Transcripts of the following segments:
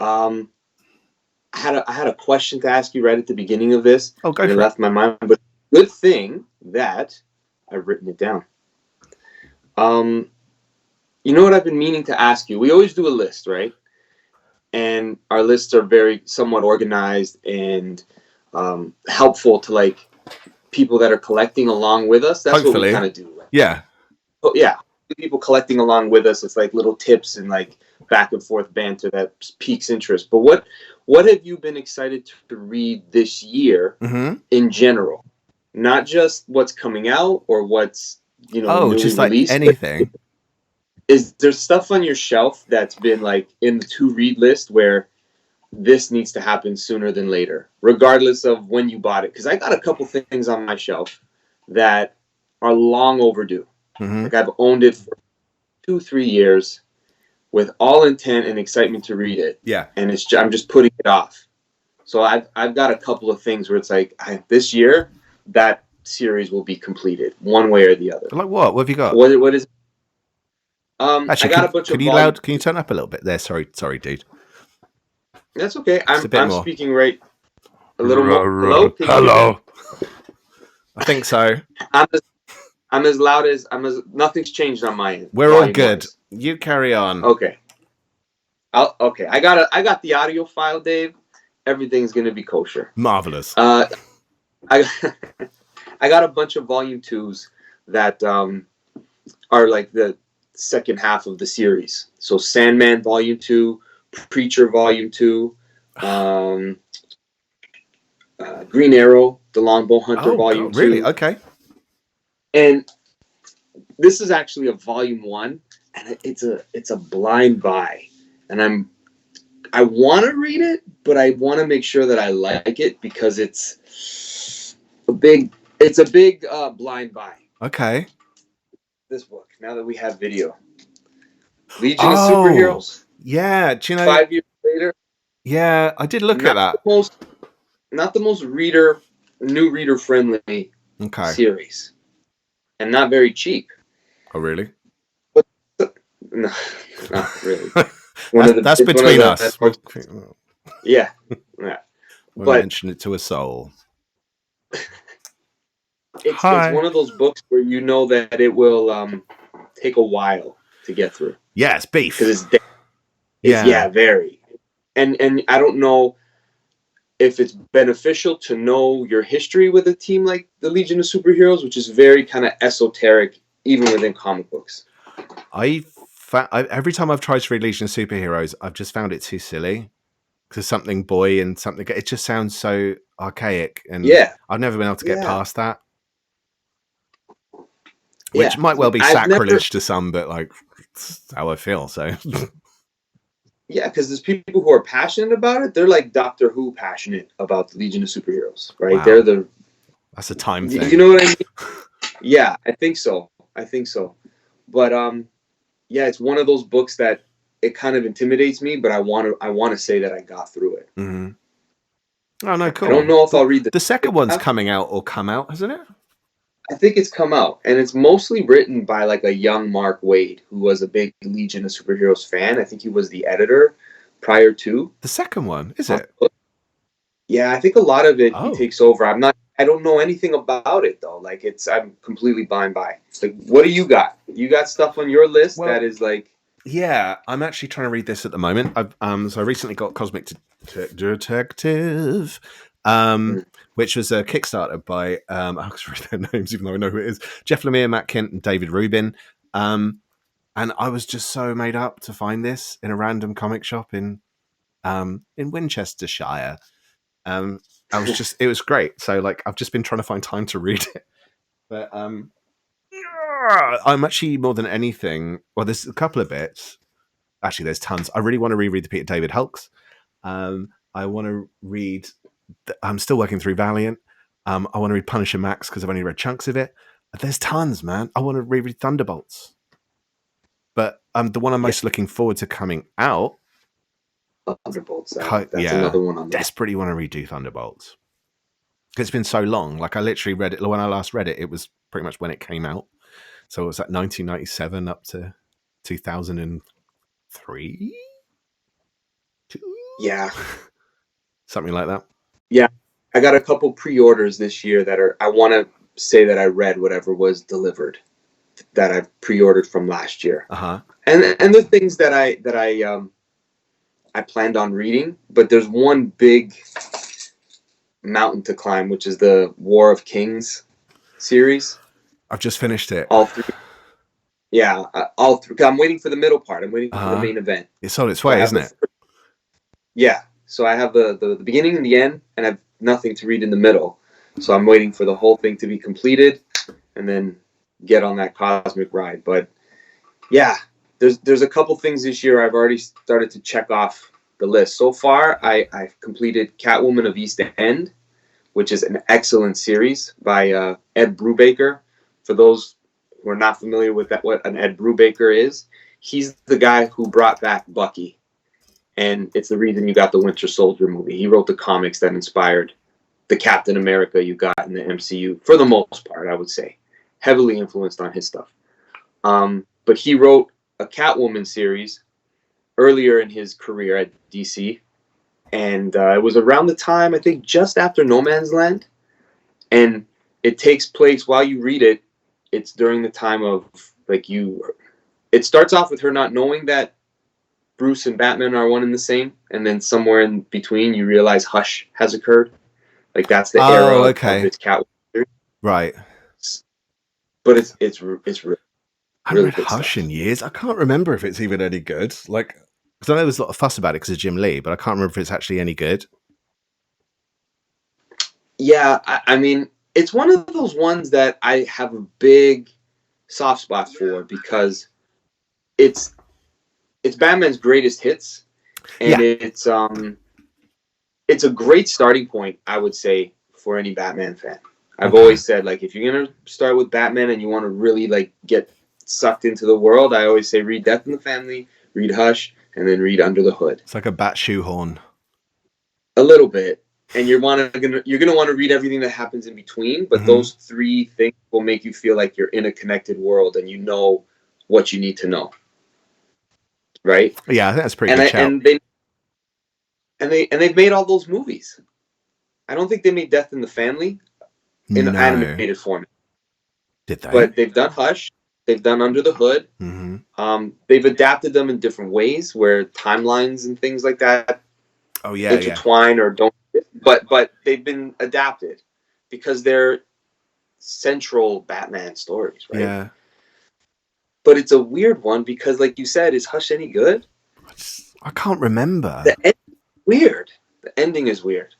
I had a question to ask you right at the beginning of this. Oh, go for it. It left my mind, but good thing that I've written it down. You know what I've been meaning to ask you? We always do a list, right? And our lists are very somewhat organized and helpful to like people that are collecting along with us. That's Hopefully. what we kind of do. Right? Yeah. Oh, yeah. People collecting along with us. It's like little tips and like back and forth banter that piques interest. But what have you been excited to read this year in general? Not just what's coming out or what's newly just released, like anything. Is there stuff on your shelf that's been like in the to read list where this needs to happen sooner than later, regardless of when you bought it? Because I got a couple things on my shelf that are long overdue. Like I've owned it for 2-3 years with all intent and excitement to read it. Yeah. And I'm just putting it off. So I've got a couple of things where it's like this year that series will be completed one way or the other. Like what? What have you got? What is? Actually, I got a bunch of. Can you turn up a little bit there? Sorry, dude. That's okay. I'm more. speaking right a little more. Hello. I think so. I'm as loud as nothing's changed on my end. We're all good. You carry on. Okay. Okay. I got the audio file, Dave. Everything's gonna be kosher. Marvelous. I got a bunch of volume 2s that are like the second half of the series. So Sandman Volume 2, Preacher Volume 2, Green Arrow, The Longbow Hunter Volume 2. Really? Okay. And this is actually a volume 1, and it's a blind buy. And I want to read it, but I want to make sure that I like it because it's a big blind buy. Okay. This book, now that we have video. Legion of Superheroes. Yeah, do you know 5 years later? Yeah, I did look at that. Not the most new reader friendly series. And not very cheap. Oh, really? But, no, not really. That's between us. Yeah. We'll mention it to a soul. It's one of those books where you know that it will take a while to get through. Yeah, it's beef. Because it's very. And I don't know if it's beneficial to know your history with a team like the Legion of Superheroes, which is very kind of esoteric, even within comic books. Every time I've tried to read Legion of Superheroes, I've just found it too silly. Because something boy and something, it just sounds so archaic, and I've never been able to get past that. Which might well be sacrilege to some, but like that's how I feel. So yeah, because there's people who are passionate about it. They're like Doctor Who passionate about the Legion of Superheroes, right? Wow. That's a time thing. You know what I mean? Yeah, I think so. But yeah, it's one of those books that it kind of intimidates me, but I want to say that I got through it. Mm-hmm. Oh no, cool. I don't know if I'll read the second one's coming out or come out, hasn't it? I think it's come out, and it's mostly written by like a young Mark Waid, who was a big Legion of Superheroes fan. I think he was the editor prior to the second one. Is it? Yeah, I think a lot of it he takes over. I don't know anything about it though. Like I'm completely blind by. Like, what do you got? You got stuff on your list that is like? Yeah, I'm actually trying to read this at the moment. So I recently got Cosmic Detective. Which was a Kickstarter by I can't read their names even though I know who it is. Jeff Lemire, Matt Kent, and David Rubin. And I was just so made up to find this in a random comic shop in Winchestershire. It was great. So like I've just been trying to find time to read it. But I'm actually more than anything. Well, there's a couple of bits. Actually, there's tons. I really want to reread the Peter David Hulks. I want to read. I'm still working through Valiant. I want to read Punisher Max because I've only read chunks of it. There's tons, man. I want to reread Thunderbolts. But the one I'm most looking forward to coming out. Thunderbolts. That's another one on there. Desperately want to redo Thunderbolts. Because it's been so long. Like I literally read it. When I last read it, it was pretty much when it came out. So it was like 1997 up to 2003? Yeah. Something like that. Yeah. I got a couple pre-orders this year that I want to say that I read whatever was delivered that I pre-ordered from last year. Uh-huh. And the things that I planned on reading, but there's one big mountain to climb, which is the War of Kings series. I've just finished it. All three. Yeah, all three. I'm waiting for the middle part. I'm waiting for the main event. It's on its way, isn't it? Yeah. So I have the beginning and the end, and I have nothing to read in the middle. So I'm waiting for the whole thing to be completed, and then get on that cosmic ride. But yeah, there's a couple things this year I've already started to check off the list. So far, I've completed Catwoman of East End, which is an excellent series by Ed Brubaker. For those who are not familiar with that, what an Ed Brubaker is, he's the guy who brought back Bucky. And it's the reason you got the Winter Soldier movie. He wrote the comics that inspired the Captain America you got in the MCU, for the most part, I would say. Heavily influenced on his stuff. But he wrote a Catwoman series earlier in his career at DC. And it was around the time, I think, just after No Man's Land. And it takes place, while you read it, it's during the time of, it starts off with her not knowing that Bruce and Batman are one and the same. And then somewhere in between, you realize Hush has occurred. Like, that's the era of this Catwoman series. Right. But it's really, I haven't read good Hush stuff. in years. I can't remember if it's even any good. Like, because I know there's a lot of fuss about it because of Jim Lee, but I can't remember if it's actually any good. Yeah, I mean, it's one of those ones that I have a big soft spot for because it's Batman's greatest hits, and it's a great starting point, I would say, for any Batman fan. I've always said, like, if you're gonna start with Batman and you want to really like get sucked into the world, I always say read Death in the Family, read Hush, and then read Under the Hood. It's like a bat shoehorn. A little bit. And you're gonna want to read everything that happens in between, but those three things will make you feel like you're in a connected world and you know what you need to know, right? Yeah, I think that's pretty good shout. And they've made all those movies. I don't think they made Death in the Family in an animated format. Did they? But they've done Hush. They've done Under the Hood. They've adapted them in different ways, where timelines and things like that intertwine or don't. But they've been adapted because they're central Batman stories, right? Yeah. But it's a weird one because, like you said, is Hush any good? I can't remember. The ending is weird. The ending is weird.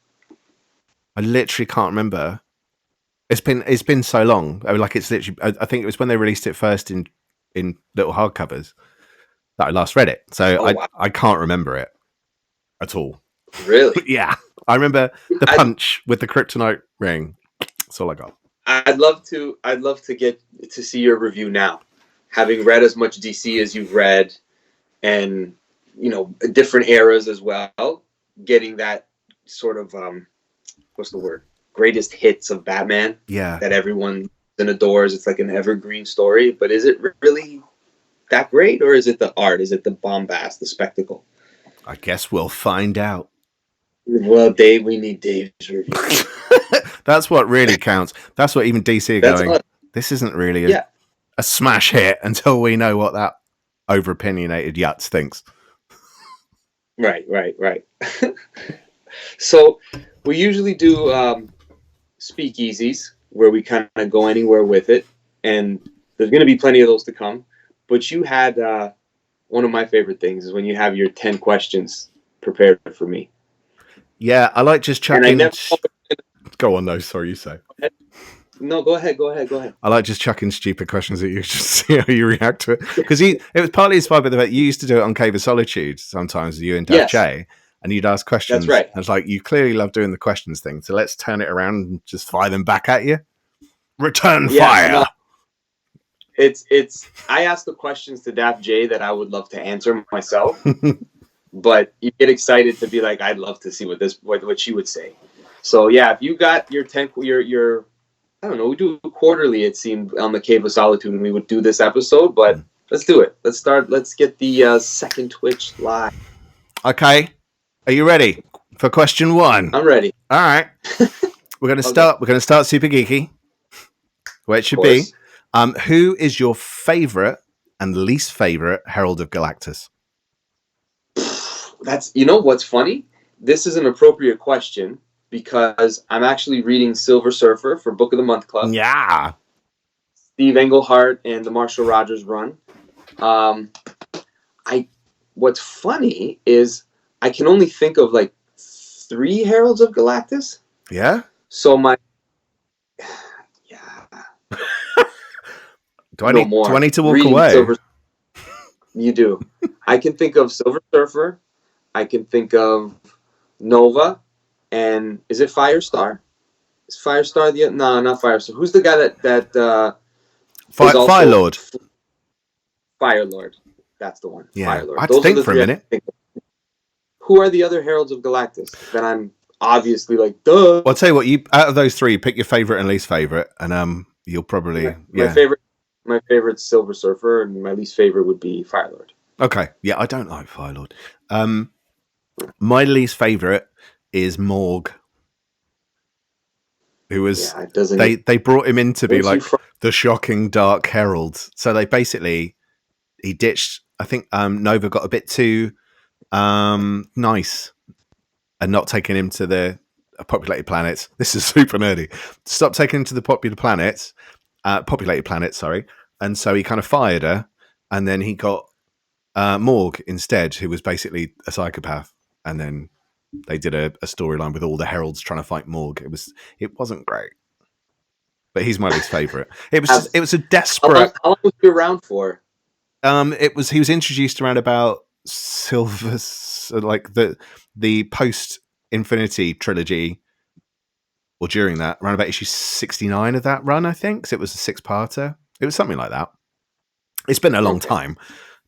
I literally can't remember. It's been so long. I mean, like, it's literally. I think it was when they released it first in little hardcovers that I last read it. So I can't remember it at all. Really? Yeah. I remember the punch with the kryptonite ring. That's all I got. I'd love to get to see your review now, having read as much DC as you've read, and different eras as well. Getting that sort of what's the word? Greatest hits of Batman. Yeah. That everyone adores. It's like an evergreen story. But is it really that great, or is it the art? Is it the bombast, the spectacle? I guess we'll find out. Well, Dave, we need Dave's review. That's what really counts. That's what even DC are going. This isn't really a smash hit until we know what that over-opinionated Yutz thinks. Right. So we usually do speakeasies where we kind of go anywhere with it, and there's going to be plenty of those to come. But you had one of my favorite things is when you have your 10 questions prepared for me. Yeah, I like just chucking. Go on, though. Sorry, you say. No, go ahead. I like just chucking stupid questions at you, just see how you react to it. Because it was partly inspired by the fact you used to do it on Cave of Solitude sometimes, you and Dave J, and you'd ask questions. That's right. And it's like, you clearly love doing the questions thing, so let's turn it around and just fire them back at you. Return fire. No, it's. I ask the questions to Daph J that I would love to answer myself, but you get excited to be like, I'd love to see what she would say. So yeah, if you got your 10, your I don't know, we do quarterly, it seemed, on the Cave of Solitude, and we would do this episode, but let's do it. Let's get the second Twitch live. Okay. Are you ready for question 1? I'm ready. All right. We're going to start. We're going to start super geeky, where it should be. Who is your favorite and least favorite Herald of Galactus? That's, you know what's funny? This is an appropriate question because I'm actually reading Silver Surfer for Book of the Month Club. Yeah. Steve Englehart and the Marshall Rogers run. What's funny is I can only think of like 3 Heralds of Galactus. Yeah. So Do I need to walk away? You do. I can think of Silver Surfer. I can think of Nova, and is it Firestar? Is Firestar no, not Firestar. Who's the guy that Fire Lord? Fire Lord. That's the one. Yeah. Fire Lord. I had to think for a minute. Who are the other Heralds of Galactus that I'm obviously like, duh? Well, I'll tell you what. Out of those 3, pick your favorite and least favorite, and you'll probably My favorite's Silver Surfer, and my least favorite would be Fire Lord. Okay. Yeah, I don't like Fire Lord. My least favorite is Morg, who was they brought him in to be like the shocking Dark Herald. So he ditched. I think Nova got a bit too nice and not taking him to the populated planets. This is super nerdy. Stop taking him to the populated planets. Sorry. And so he kind of fired her, and then he got Morg instead, who was basically a psychopath. And then they did a storyline with all the heralds trying to fight Morg. It wasn't great, but he's my least favorite. It was a desperate. How long was he around for? He was introduced around about Silver, like the post Infinity trilogy, or during that, around about issue 69 of that run, I think. Because it was a 6-parter. It was something like that. It's been a long time,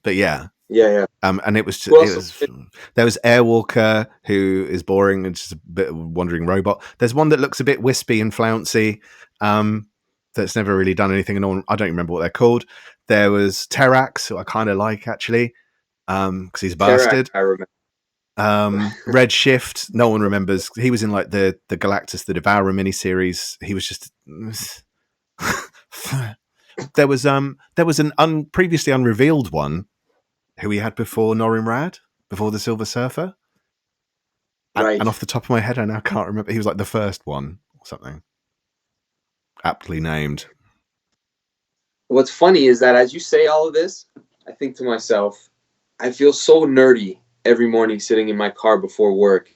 but yeah. Yeah. And it was there was Airwalker, who is boring and just a bit of a wandering robot. There's one that looks a bit wispy and flouncy, that's never really done anything. And I don't remember what they're called. There was Terrax, who I kind of like actually, because he's a bastard. I remember. Redshift, no one remembers. He was in like the Galactus the Devourer miniseries. He was just. There was an previously unrevealed one who he had before Norin Rad, before the Silver Surfer. Right. And off the top of my head, I now can't remember. He was like the first one or something. Aptly named. What's funny is that as you say all of this, I think to myself, I feel so nerdy every morning sitting in my car before work,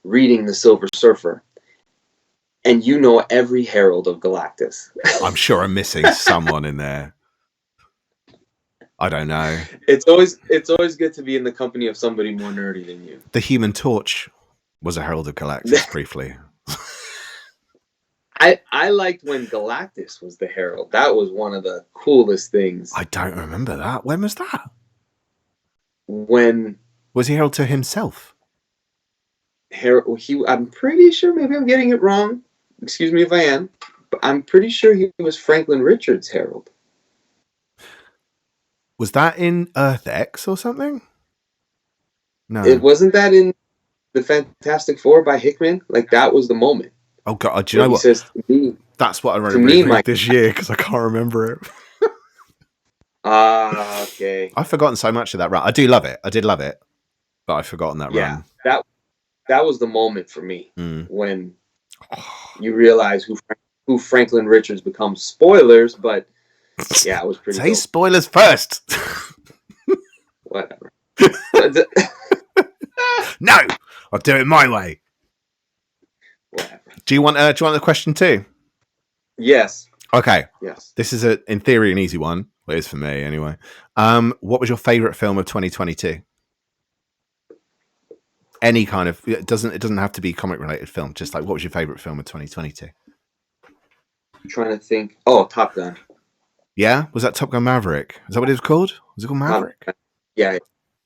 reading the Silver Surfer. And you know every Herald of Galactus. I'm sure I'm missing someone in there. I don't know. It's always good to be in the company of somebody more nerdy than you. The Human Torch was a Herald of Galactus briefly. I liked when Galactus was the Herald. That was one of the coolest things. I don't remember that. When was that? When was he Herald to himself? I'm pretty sure, maybe I'm getting it wrong. Excuse me if I am. But I'm pretty sure he was Franklin Richards' Herald. Was that in Earth X or something? No. It wasn't that in the Fantastic Four by Hickman? Like, that was the moment. Oh, God. Do you know what? He says to me, that's what I remember this year, because I can't remember it. Okay. I've forgotten so much of that run. I do love it. I did love it. But I've forgotten that run. Yeah. That was the moment for me when you realize who Franklin Richards becomes. Spoilers, but yeah, it was pretty Say dope. Spoilers first. Whatever. No, I'll do it my way. Whatever. Do you want the question 2? Yes. Okay. Yes. This is in theory an easy one. Well, it is for me anyway. What was your favorite film of 2022? Any kind of it doesn't have to be comic related film. Just like, what was your favorite film of 2022? I'm trying to think. Oh, Top Gun. Yeah, was that Top Gun Maverick? Is that what it was called? Was it called Maverick? Yeah,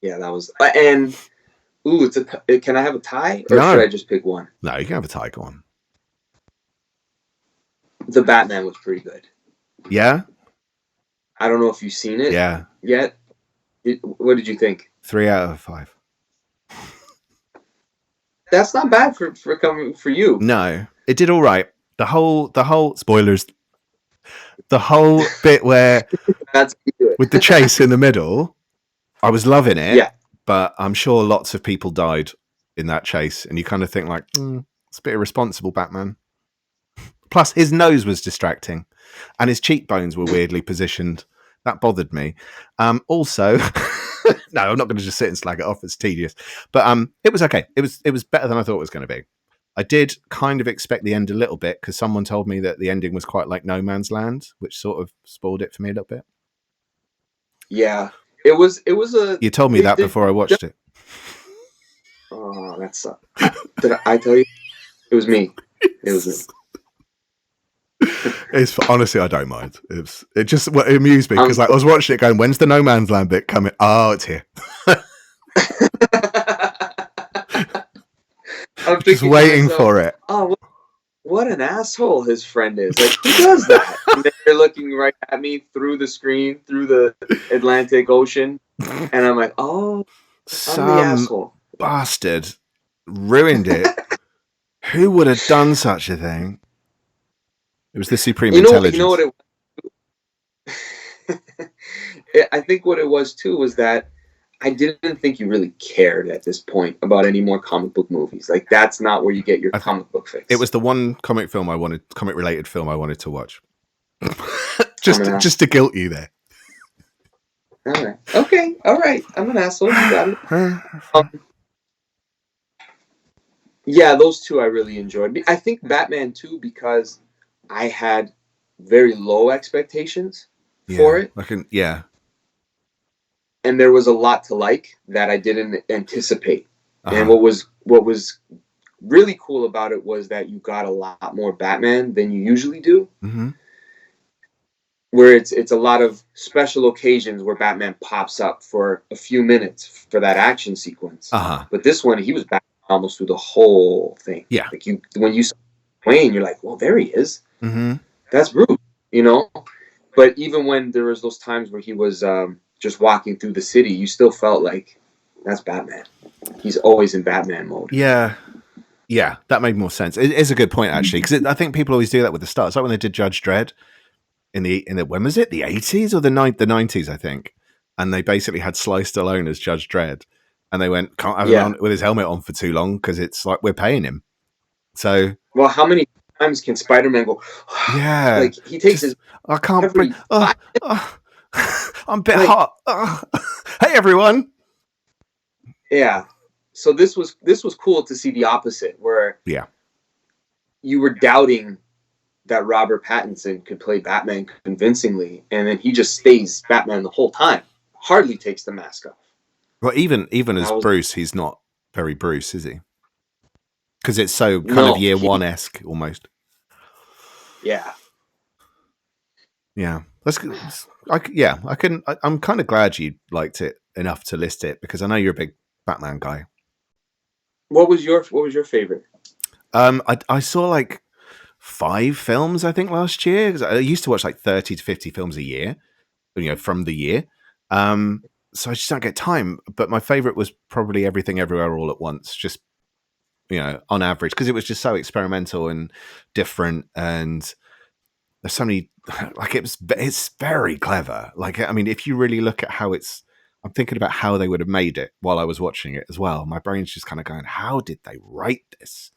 that was. And can I have a tie, or should I just pick one? No, you can have a tie. Go on. The Batman was pretty good. Yeah. I don't know if you've seen it. Yeah. Yet. What did you think? 3 out of 5. that's not bad for coming for you. No, it did all right. The whole spoilers. The whole bit where That's with the chase in the middle, I was loving it. Yeah. But I'm sure lots of people died in that chase, and you kind of think like, it's a bit irresponsible, Batman. Plus, his nose was distracting, and his cheekbones were weirdly positioned. That bothered me. Also, no, I'm not going to just sit and slag it off. It's tedious, but it was okay. It was better than I thought it was going to be. I did kind of expect the end a little bit because someone told me that the ending was quite like No Man's Land, which sort of spoiled it for me a little bit. Yeah, it was a. You told me that before I watched it. Oh, that sucked. Did I tell you? It was me. It was me. It's honestly, I don't mind. It just it amused me because like, I was watching it going, when's the No Man's Land bit coming? Oh, it's here. I'm just waiting for it. Oh, what an asshole his friend is! Like, who does that? And then you're looking right at me through the screen, through the Atlantic Ocean, and I'm like, oh, I'm the asshole. Bastard ruined it. Who would have done such a thing? It was the Supreme Intelligence. You know what I think what it was too was that I didn't think you really cared at this point about any more comic book movies. Like, that's not where you get your comic book fix. It was the one comic related film I wanted to watch. just to guilt you there. All right. Okay. All right. I'm an asshole. You got it. Yeah, those two I really enjoyed. I think Batman 2 because I had very low expectations for it. And there was a lot to like that I didn't anticipate. Uh-huh. And what was really cool about it was that you got a lot more Batman than you usually do. Mm-hmm. Where it's a lot of special occasions where Batman pops up for a few minutes for that action sequence. Uh-huh. But this one, he was back almost through the whole thing. Yeah. Like when you saw Wayne, you're like, well, there he is. Mm-hmm. That's Bruce, you know? But even when there was those times where he was just walking through the city, you still felt like that's Batman. He's always in Batman mode. Yeah. Yeah, that made more sense. It is a good point, actually, because I think people always do that with the start. It's like when they did Judge Dredd in the when was it? The 80s or the 90s, I think. And they basically had Sly Stallone as Judge Dredd. And they went, can't have him on with his helmet on for too long because it's like we're paying him. So, well, how many times can Spider-Man go? Yeah, like he takes his. I can't breathe. I'm a bit hot. Hey, everyone. Yeah. So this was cool to see the opposite, where you were doubting that Robert Pattinson could play Batman convincingly, and then he just stays Batman the whole time. Hardly takes the mask off. Well, even as Bruce, he's not very Bruce, is he? Because it's so kind of year one-esque almost. Yeah. Yeah. That's good. I'm kind of glad you liked it enough to list it because I know you're a big Batman guy. What was your favorite? I saw like 5 films I think last year because I used to watch like 30 to 50 films a year, from the year. So I just don't get time. But my favorite was probably Everything Everywhere All at Once, just on average, because it was just so experimental and different, and there's so many. Like it's very clever. Like I mean, if you really look at how I'm thinking about how they would have made it while I was watching it as well. My brain's just kind of going, how did they write this?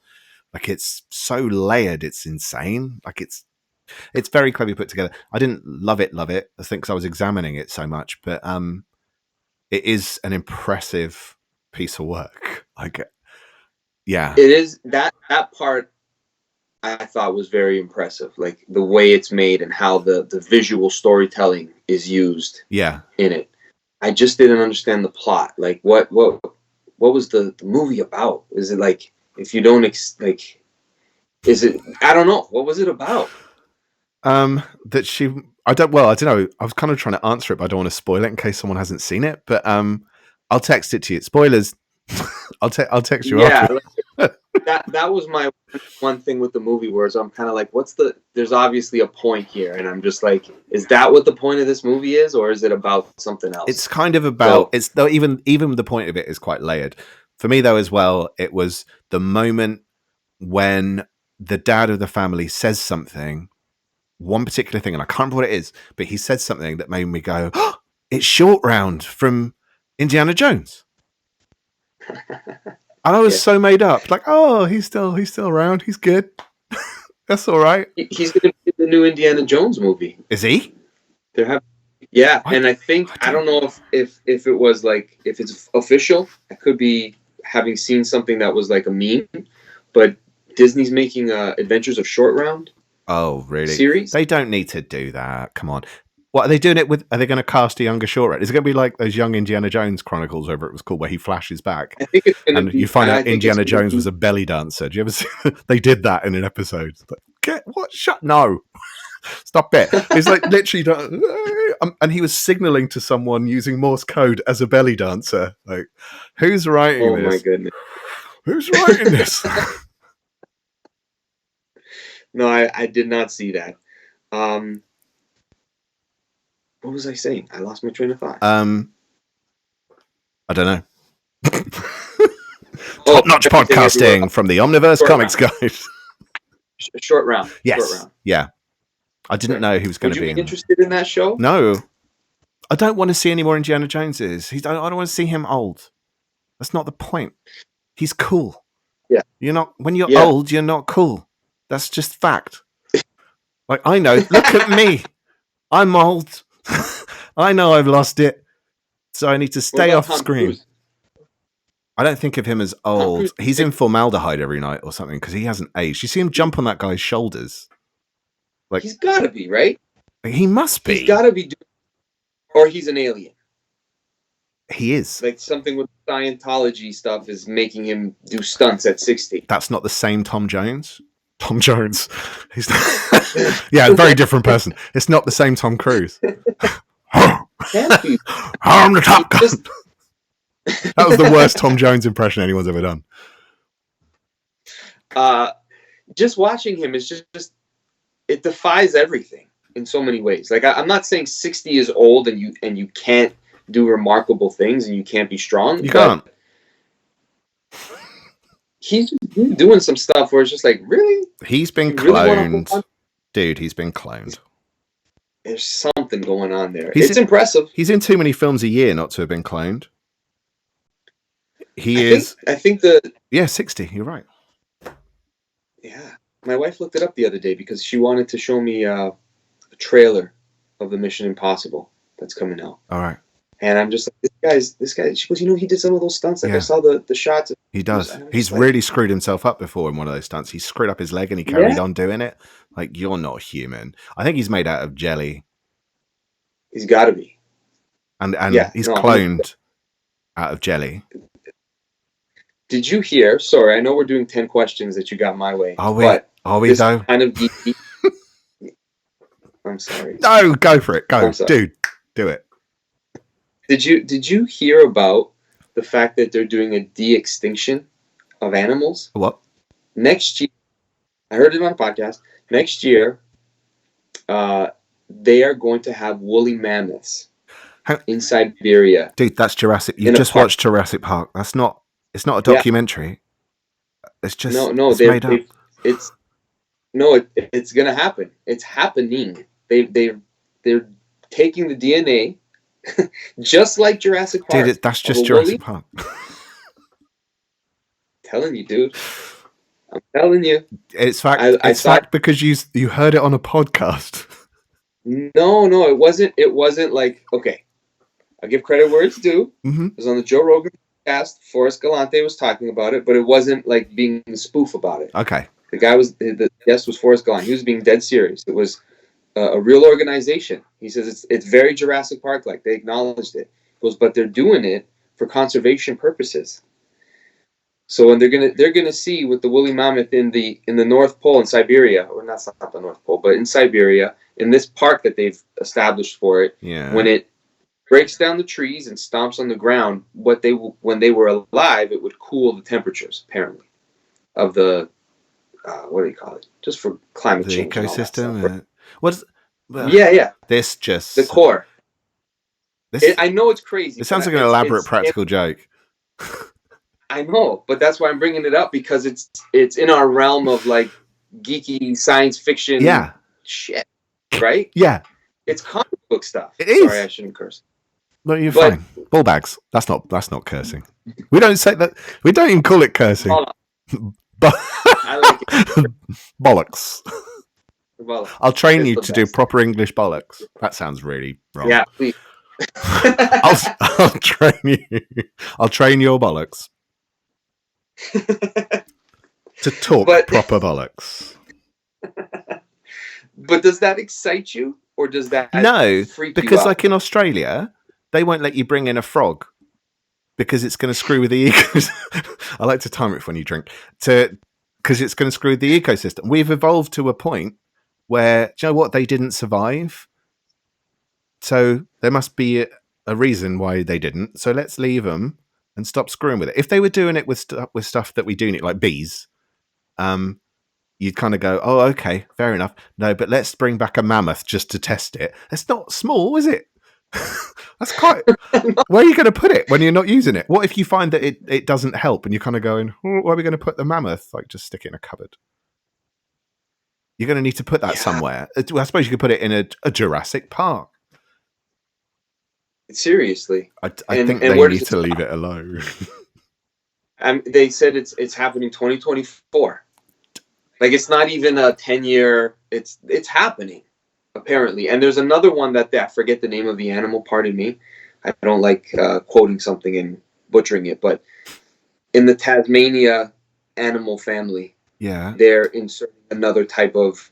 Like it's so layered, it's insane. Like it's very cleverly put together. I didn't love it. I think because I was examining it so much, but it is an impressive piece of work. Like, yeah, it is. That part I thought was very impressive. Like the way it's made and how the visual storytelling is used. Yeah, in it. I just didn't understand the plot. Like what was the movie about? Is it like if you don't is it? I don't know. What was it about? That she. I don't know. I was kind of trying to answer it, but I don't want to spoil it in case someone hasn't seen it. But I'll text it to you. Spoilers. I'll text you after. That was my one thing with the movie, whereas I'm kind of like, there's obviously a point here, and I'm just like, is that what the point of this movie is, or is it about something else? It's kind of about even the point of it is quite layered. For me, though, as well, it was the moment when the dad of the family says something, one particular thing, and I can't remember what it is, but he said something that made me go, oh, it's Short Round from Indiana Jones. And I was so made up. Like, oh, he's still around. He's good. That's all right. He's going to be in the new Indiana Jones movie. Is he? And I think I don't know if it was like if it's official. I could be having seen something that was like a meme, but Disney's making Adventures of Short Round. Oh, really? Series? They don't need to do that. Come on. What are they doing it with? Are they going to cast a younger Short Round? Is it going to be like those young Indiana Jones Chronicles, whatever it was called, where he flashes back? I think it's going to be. You find out Indiana Jones was a belly dancer. Do you ever see? They did that in an episode. Like, what? No. Stop it. He's like literally, and he was signaling to someone using Morse code as a belly dancer. Like, who's writing this? Oh my goodness. Who's writing this? No, I did not see that. What was I saying? I lost my train of thought. I don't know. Top-notch podcasting from the Omniverse Comics Guide. Short Round. Yes. Short Round. Yeah. I didn't know he was going to be. Would you be interested in that show? No. I don't want to see any more Indiana Joneses. I don't want to see him old. That's not the point. He's cool. Yeah. When you're old, you're not cool. That's just fact. Like, I know. Look at me. I'm old. I know I've lost it. So I need to stay off screen. Cruise? I don't think of him as old. He's in formaldehyde every night or something because he hasn't aged. You see him jump on that guy's shoulders. Like, he's got to be, right? He must be. He's got to be. Or he's an alien. He is. Like something with Scientology stuff is making him do stunts at 60. That's not the same Tom Jones. Tom Jones. He's yeah, a very different person. It's not the same Tom Cruise. I'm the top gun. That was the worst Tom Jones impression anyone's ever done. Just watching him is just it defies everything in so many ways. Like I'm not saying 60 is old and you can't do remarkable things and you can't be strong. You can't. He's doing some stuff where it's just like, really? He's been cloned. Really dude, he's been cloned. There's something going on there. It's impressive. He's in too many films a year not to have been cloned. I think 60. You're right. Yeah. My wife looked it up the other day because she wanted to show me a trailer of the Mission Impossible that's coming out. All right. And I'm just like, this guy, she goes, he did some of those stunts. Like I saw the shots. He does. He's really screwed himself up before in one of those stunts. He screwed up his leg and he carried on doing it. Like, you're not human. I think he's made out of jelly. He's got to be. And he's cloned out of jelly. Did you hear? Sorry, I know we're doing 10 questions that you got my way. Are we? Are we though? Kind of geeky. I'm sorry. No, go for it. Go, dude. Do it. Did you hear about the fact that they're doing a de-extinction of animals? What? Next year, I heard it on a podcast. Next year, they are going to have woolly mammoths in Siberia. Dude, that's Jurassic. You just watched Jurassic Park. It's not a documentary. It's just it's made up. It's gonna happen. It's happening. They're taking the DNA. Just like Jurassic Park. Dude, that's just Jurassic Park. Telling you, dude. I'm telling you. It's fact. It's fact because you heard it on a podcast. No, it wasn't. It wasn't like, okay. I'll give credit where it's due. Mm-hmm. It was on the Joe Rogan podcast. Forrest Galante was talking about it, but it wasn't like being a spoof about it. Okay. The guest was Forrest Galante. He was being dead serious. It was a real organization. He says it's very Jurassic Park like. They acknowledged it. He goes, but they're doing it for conservation purposes. So when they're gonna see with the woolly mammoth in the North Pole in Siberia, or not the North Pole, but in Siberia, in this park that they've established for it, when it breaks down the trees and stomps on the ground, when they were alive, it would cool the temperatures apparently of the what do you call it? Just for climate change. Ecosystem. This just the core. I know it's crazy. It sounds like an elaborate practical joke. I know, but that's why I'm bringing it up, because it's in our realm of like geeky science fiction Yeah. shit, right? Yeah. It's comic book stuff. It is. Sorry, I shouldn't curse. No, you're But- fine. Ball bags. That's not cursing. We don't say that. We don't even call it cursing. Hold on. I like it. Bollocks. Well, I'll train it's you the to do best. proper English bollocks. That sounds really wrong. Yeah, please. I'll train you. I'll train your bollocks to talk proper bollocks. But does that excite you, or does that No, freak because you out? like in Australia, they won't let you bring in a frog because it's going to screw with the ecosystem. I like to time it when you drink, because it's going to screw with the ecosystem. We've evolved to a point where, do you know what, they didn't survive. So there must be a reason why they didn't. So let's leave them and stop screwing with it. If they were doing it with stuff that we do need, like bees, you'd kind of go, oh, okay, fair enough. No, but let's bring back a mammoth just to test it. It's not small, is it? That's quite... Where are you going to put it when you're not using it? What if you find that it doesn't help and you're kind of going, where are we going to put the mammoth? Like, just stick it in a cupboard. You're going to need to put that somewhere. I suppose you could put it in a Jurassic Park. Seriously. I think they need to leave it alone. They said it's happening 2024. Like, it's not even a 10-year. It's happening, apparently. And there's another one that I forget the name of the animal. Pardon me. I don't like quoting something and butchering it. But in the Tasmania animal family, they're inserting another type of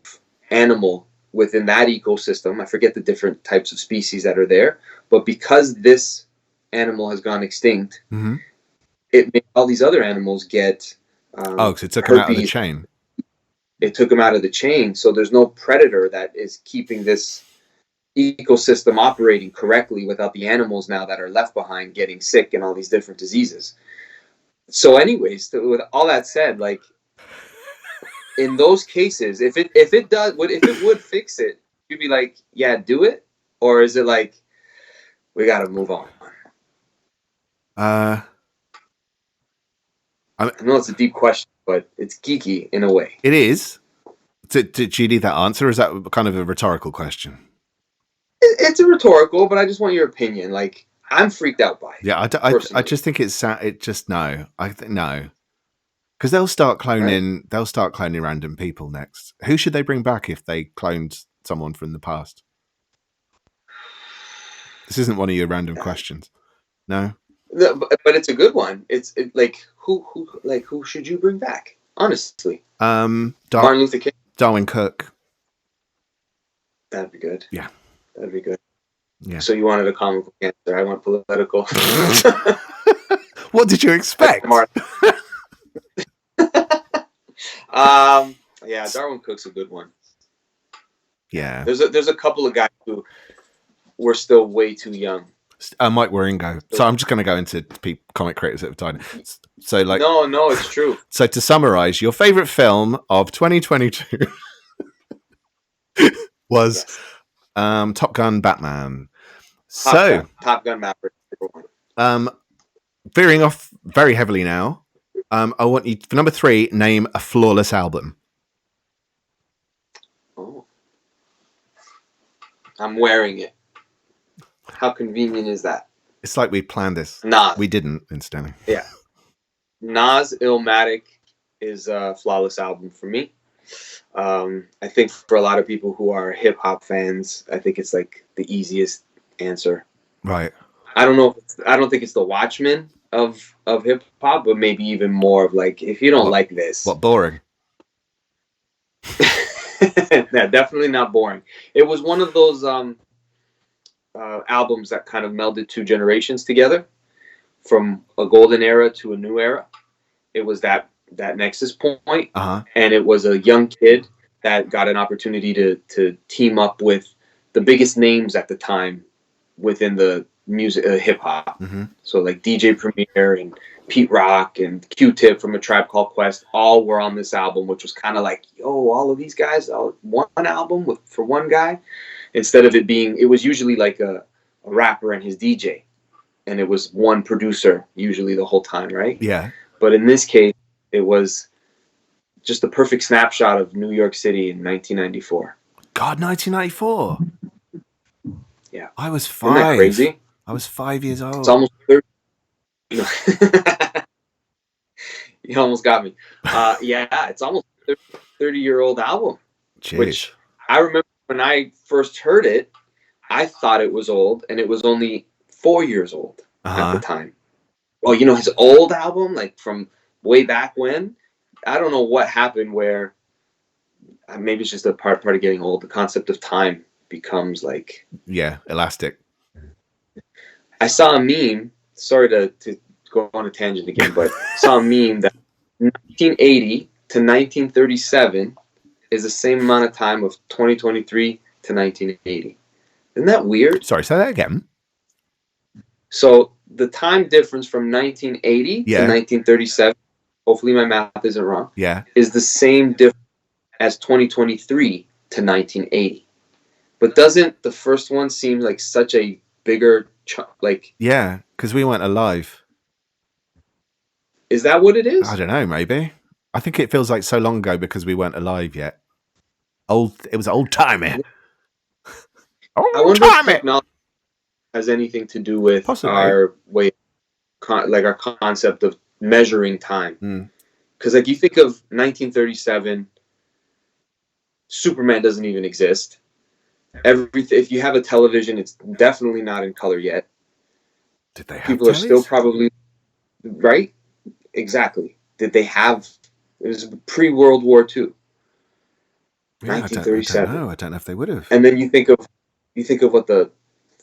animal within that ecosystem. I forget the different types of species that are there. But because this animal has gone extinct, it made all these other animals get because it took them out of the chain. It took them out of the chain. So there's no predator that is keeping this ecosystem operating correctly without the animals now that are left behind getting sick and all these different diseases. So anyways, with all that said, like, in those cases, if it would fix it, you'd be like, yeah, do it? Or is it like, we got to move on? I know it's a deep question, but it's geeky in a way. It is. Do you need that answer, or is that kind of a rhetorical question? It's a rhetorical, but I just want your opinion. Like, I'm freaked out by it. Yeah, I just think no. I think no. Because they'll start cloning. Right. They'll start cloning random people next. Who should they bring back if they cloned someone from the past? This isn't one of your random questions. No, but it's a good one. It's like who should you bring back? Honestly, Martin Luther King, Darwin Cook. That'd be good. Yeah, that'd be good. Yeah. So you wanted a comic book answer. I went political. What did you expect? Yeah, Darwin Cook's a good one. Yeah. There's a couple of guys who were still way too young. Mike Waringo. So I'm just going to go into comic creators that have died. So like, no, it's true. So to summarize, your favorite film of 2022 was Top Gun Batman. Top Gun Maverick. Veering off very heavily now. I want you, for number 3, name a flawless album. Oh. I'm wearing it. How convenient is that? It's like we planned this. Nas. We didn't, incidentally. Yeah. Nas Illmatic is a flawless album for me. I think for a lot of people who are hip hop fans, I think it's like the easiest answer. Right. I don't think it's the Watchmen of hip hop, but maybe even more of like, if you don't like this. What, boring? Yeah, definitely not boring. It was one of those albums that kind of melded two generations together, from a golden era to a new era. It was that nexus point, and it was a young kid that got an opportunity to team up with the biggest names at the time within the music hip hop. Mm-hmm. So like DJ Premier and Pete Rock and Q-Tip from A Tribe Called Quest, all were on this album, which was kind of like, yo, all of these guys, one album for one guy, instead of it was usually like a rapper and his DJ, and it was one producer usually the whole time, right? Yeah. But in this case, it was just a perfect snapshot of New York City in 1994. God, 1994. Yeah. I was Isn't that 5. crazy? I was 5 years old. It's almost 30. You almost got me. Yeah, it's almost a 30-year-old album. Jeez. Which I remember when I first heard it, I thought it was old, and it was only 4 years old at the time. Well, you know, his old album, like from way back when, I don't know what happened where maybe it's just a part of getting old. The concept of time becomes like... Yeah, elastic. I saw a meme, sorry to go on a tangent again, but saw a meme that 1980 to 1937 is the same amount of time of 2023 to 1980. Isn't that weird? Sorry, say that again. So the time difference from 1980 to 1937, hopefully my math isn't wrong, is the same difference as 2023 to 1980. But doesn't the first one seem like such a bigger like... Yeah, because we weren't alive. Is that what it is? I don't know, maybe. I think it feels like so long ago because we weren't alive yet. It was old timey. I wonder if technology has anything to do with our way, like our concept of measuring time. Because like you think of 1937, Superman doesn't even exist. Everything. If you have a television, it's definitely not in color yet. Did they have people are still probably right? Exactly. Did they have... It was pre-World War II. Yeah, 1937. I don't know if they would have. And then you think of what the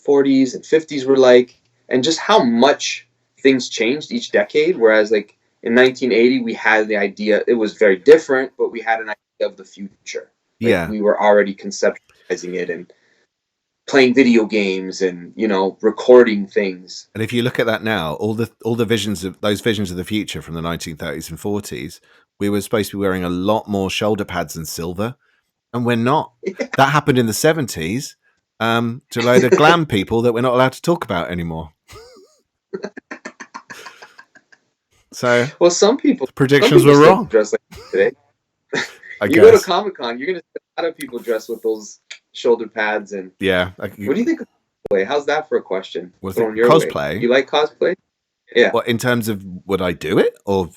40s and 50s were like, and just how much things changed each decade. Whereas like in 1980, we had the idea, it was very different, but we had an idea of the future. Like we were already conceptualizing it and playing video games and, you know, recording things. And if you look at that now, all the visions of the future from the 1930s and 40s, we were supposed to be wearing a lot more shoulder pads and silver, and we're not. Yeah. That happened in the 70s to a load of glam people that we're not allowed to talk about anymore. So, well, some people predictions were wrong. Dress like today. You go to Comic-Con, you're going to see a lot of people dressed with those shoulder pads and... Yeah. What do you think of cosplay? How's that for a question? Cosplay? Way? You like cosplay? Yeah. What, in terms of would I do it? Or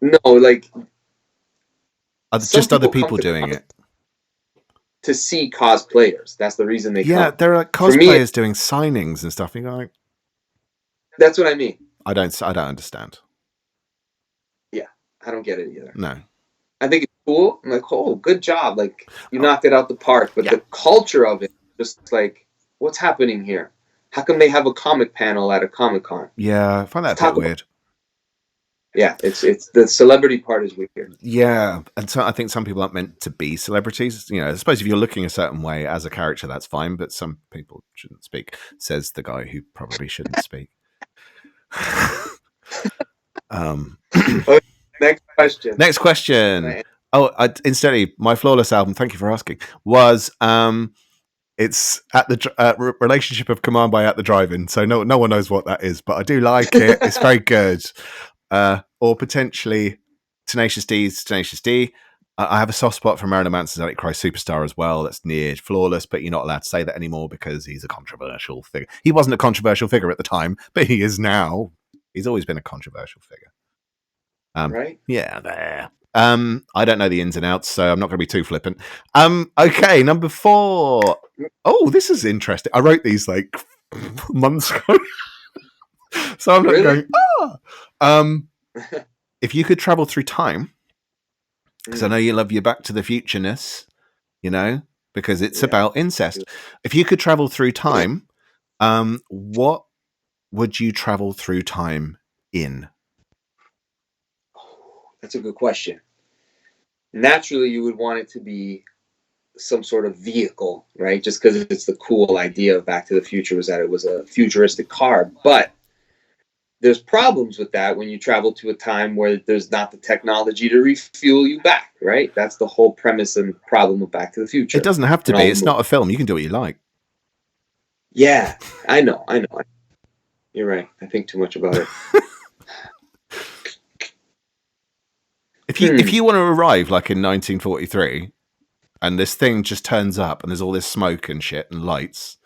no, like... just other people doing it? To see cosplayers. That's the reason they come. Yeah, there are cosplayers doing signings and stuff. You're like... That's what I mean. I don't understand. Yeah, I don't get it either. No. I think it's cool. I'm like, oh, good job. Like, you knocked it out the park. But the culture of it, just like, what's happening here? How come they have a comic panel at a Comic-Con? Yeah, I find that a bit weird. Yeah, it's the celebrity part is weird. Yeah, and so I think some people aren't meant to be celebrities. You know, I suppose if you're looking a certain way as a character, that's fine. But some people shouldn't speak, says the guy who probably shouldn't speak. Next question. Oh, incidentally, my Flawless album, thank you for asking, was it's at the Relationship of Command by At the Drive-In. So no one knows what that is, but I do like it. It's very good. Or potentially Tenacious D. I have a soft spot for Marilyn Manson's Antichrist Superstar as well. That's near Flawless, but you're not allowed to say that anymore because he's a controversial figure. He wasn't a controversial figure at the time, but he is now. He's always been a controversial figure. Right? Yeah, there. I don't know the ins and outs, so I'm not going to be too flippant. Okay, number 4. Oh, this is interesting. I wrote these like months ago. So I'm not going, if you could travel through time, because I know you love your Back to the Future-ness, you know, because it's about incest. If you could travel through time, what would you travel through time in? That's a good question. Naturally, you would want it to be some sort of vehicle, right? Just because it's the cool idea of Back to the Future was that it was a futuristic car. But there's problems with that when you travel to a time where there's not the technology to refuel you back, right? That's the whole premise and problem of Back to the Future. It doesn't have to be. It's not a film. You can do what you like. Yeah, I know. You're right. I think too much about it. if you want to arrive like in 1943, and this thing just turns up, and there's all this smoke and shit and lights,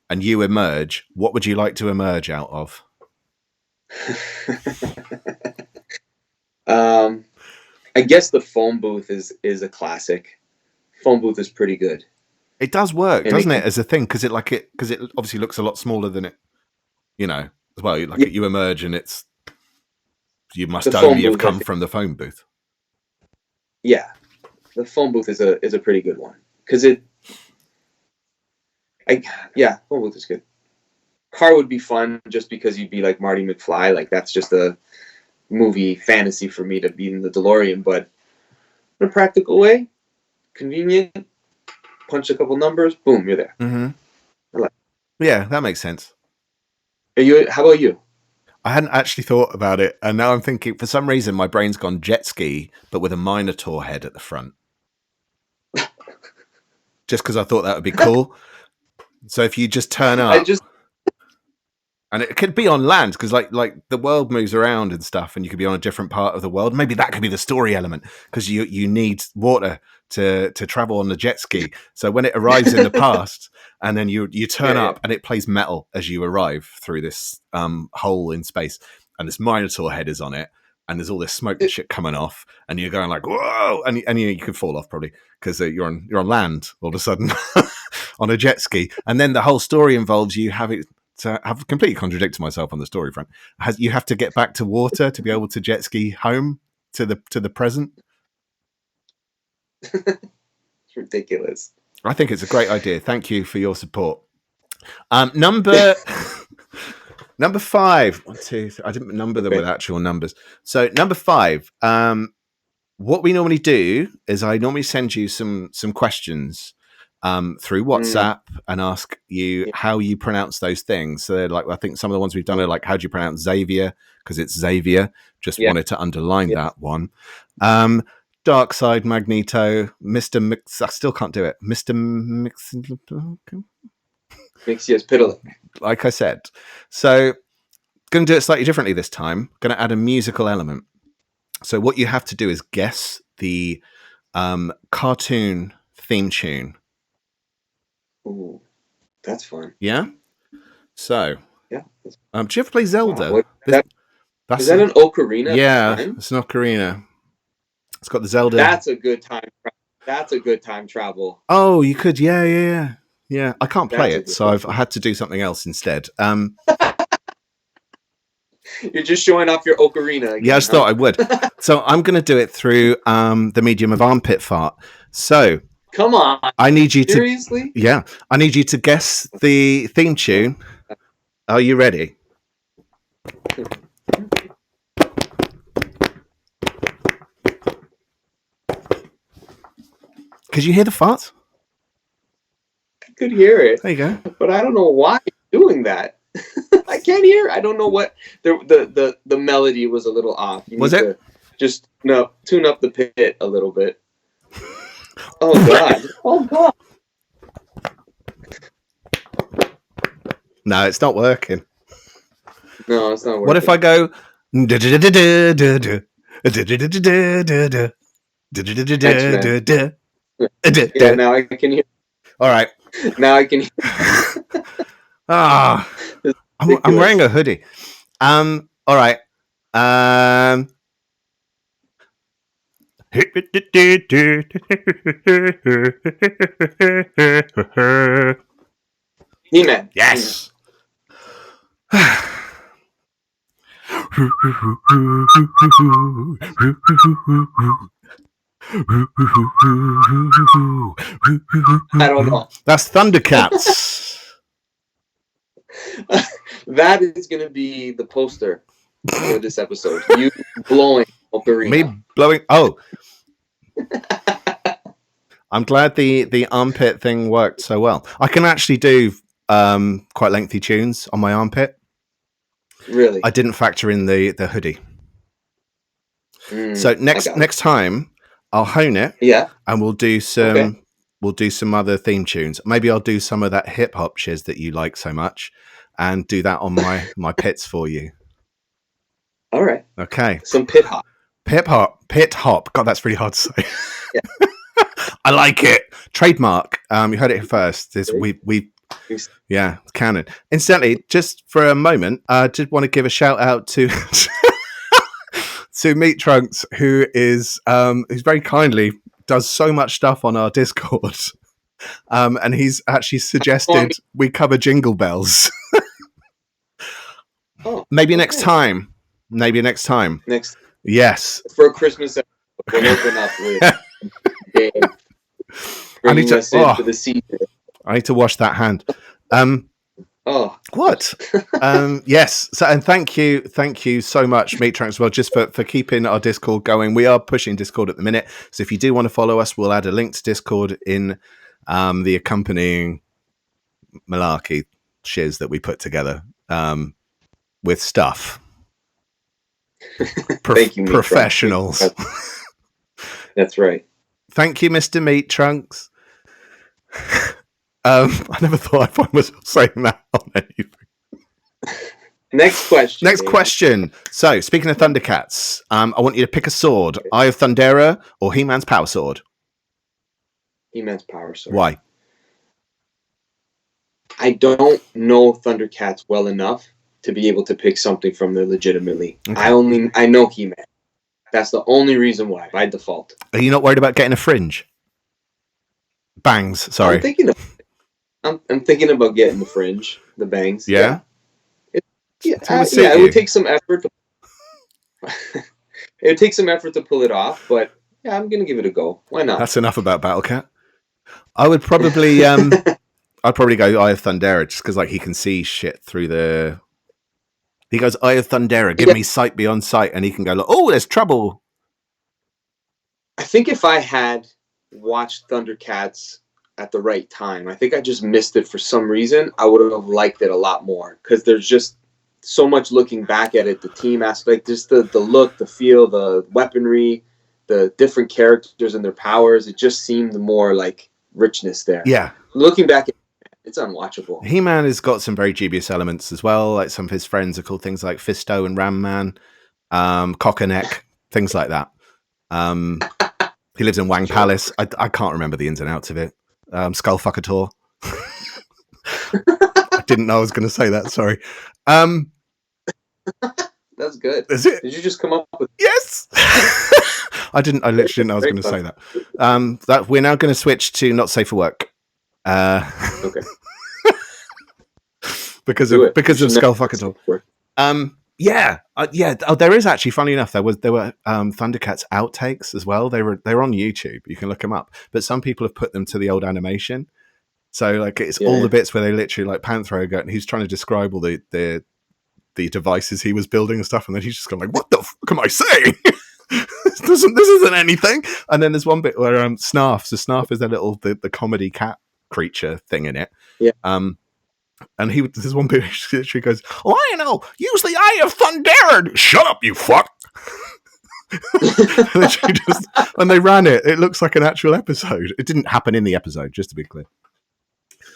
and you emerge, what would you like to emerge out of? I guess the phone booth is a classic. Phone booth is pretty good. It does work, doesn't it, as a thing? Because it obviously looks a lot smaller than it, as well. Like you emerge, and you must only have come from the phone booth. Yeah, the phone booth is a pretty good one because phone booth is good. Car would be fun just because you'd be like Marty McFly. Like that's just a movie fantasy for me to be in the DeLorean, but in a practical way, convenient. Punch a couple numbers, boom, you're there. Mm-hmm. Yeah, that makes sense. How about you? I hadn't actually thought about it, and now I'm thinking. For some reason, my brain's gone jet ski, but with a Minotaur head at the front. Just because I thought that would be cool. So if you just turn up, and it could be on land because like the world moves around and stuff, and you could be on a different part of the world. Maybe that could be the story element because you need water to travel on the jet ski. So when it arrives in the past, and then you turn up, and it plays metal as you arrive through this hole in space, and this Minotaur head is on it, and there's all this smoke and shit coming off, and you're going like whoa, and you could fall off probably because you're on land all of a sudden on a jet ski, and then the whole story involves you having to have completely contradicted myself on the story front. You have to get back to water to be able to jet ski home to the present. It's ridiculous. I think it's a great idea. Thank you for your support. Number 5. 1, 2, 3. I didn't number them with actual numbers. So number 5. What we normally do is I normally send you some questions through WhatsApp and ask you how you pronounce those things. So they're like, I think some of the ones we've done are like, how do you pronounce Xavier? Because it's Xavier. Just wanted to underline that one. Dark Side Magneto, Mr. Mix. I still can't do it. Mr. Mixius Piddling. Like I said. So, going to do it slightly differently this time. Going to add a musical element. So, what you have to do is guess the cartoon theme tune. Ooh, that's fun. Yeah? So, yeah. Do you ever play Zelda? Wow, is that an ocarina? Yeah, it's an ocarina. It's got the Zelda. That's a good time. That's a good time travel. Oh, you could. Yeah. I can't play it, so I had to do something else instead. You're just showing off your ocarina again, yeah, I just thought I would. So I'm going to do it through the medium of armpit fart. So come on, I need you seriously? Yeah, I need you to guess the theme tune. Are you ready? Could you hear the fart? I could hear it. There you go. But I don't know why you're doing that. I can't hear. I don't know what the melody was a little off. Was it? Just tune up the pit a little bit. Oh God! Oh God! No, it's not working. No, it's not working. What if I go? Yeah, now I can hear. All right. Now I can hear. I'm wearing a hoodie. All right. He-Man. Yes. I don't know. That's Thundercats. That is going to be the poster for this episode. You blowing ocarina. Me blowing. Oh. I'm glad the armpit thing worked so well. I can actually do quite lengthy tunes on my armpit. Really? I didn't factor in the hoodie. So next time I'll hone it. Yeah. And we'll do some other theme tunes. Maybe I'll do some of that hip hop shiz that you like so much and do that on my pits for you. All right. Okay. Some pit hop. Pit hop. God, that's really hard to say. Yeah. I like it. Trademark. You heard it first. Yeah, canon. Incidentally, just for a moment, I did want to give a shout out to to Meat Trunks, who's very kindly does so much stuff on our Discord. And he's actually suggested we cover Jingle Bells. Maybe next time. Yes. For a Christmas episode, we'll open up with bringing us into the season. I need to wash that hand. What? Yes. So, and thank you so much, Meat Trunks, as well, just for keeping our Discord going. We are pushing Discord at the minute, so if you do want to follow us, we'll add a link to Discord in the accompanying malarkey shiz that we put together with stuff. Thank you, professionals. That's right. Thank you, Mr. Meat Trunks. I never thought I'd find myself saying that on anything. Next question. So, speaking of Thundercats, I want you to pick a sword: Eye of Thundera or He-Man's Power Sword. He-Man's Power Sword. Why? I don't know Thundercats well enough to be able to pick something from there legitimately. Okay. I know He-Man. That's the only reason why, by default. Are you not worried about getting a fringe? Bangs, sorry. I'm thinking about getting the fringe, the bangs. Yeah? It would take some effort. It would take some effort to pull it off, but yeah, I'm going to give it a go. Why not? That's enough about Battlecat. I would probably I'd probably go Eye of Thundera just because like he can see shit through the... He goes, Eye of Thundera, give me sight beyond sight, and he can go, like, oh, there's trouble. I think if I had watched Thundercats at the right time, I think I just missed it for some reason. I would have liked it a lot more because there's just so much looking back at it. The team aspect, just the look, the feel, the weaponry, the different characters and their powers. It just seemed more like richness there. Yeah. Looking back, it's unwatchable. He-Man has got some very dubious elements as well. Like some of his friends are called things like Fisto and Ram Man, Cock and Neck, things like that. He lives in Wang Palace. I can't remember the ins and outs of it. Skullfuckator. I didn't know I was going to say that. Sorry. That's good. Is it? Did you just come up with? Yes. I literally didn't know I was going to say that. That we're now going to switch to Not Safe for Work. Okay. because of Skullfuckator. Yeah. Oh, there is actually, funny enough, there were Thundercats outtakes as well. They're on YouTube. You can look them up. But some people have put them to the old animation. So like it's all the bits where they literally like Panthro go and he's trying to describe all the devices he was building and stuff, and then he's just going like, "What the fuck am I saying? This isn't anything." And then there's one bit where Snarf. So Snarf is the comedy cat creature thing in it. Yeah. And there's one bit where she goes, "Lionel, use the Eye of Thundera." Shut up, you fuck. And they ran it. It looks like an actual episode. It didn't happen in the episode, just to be clear.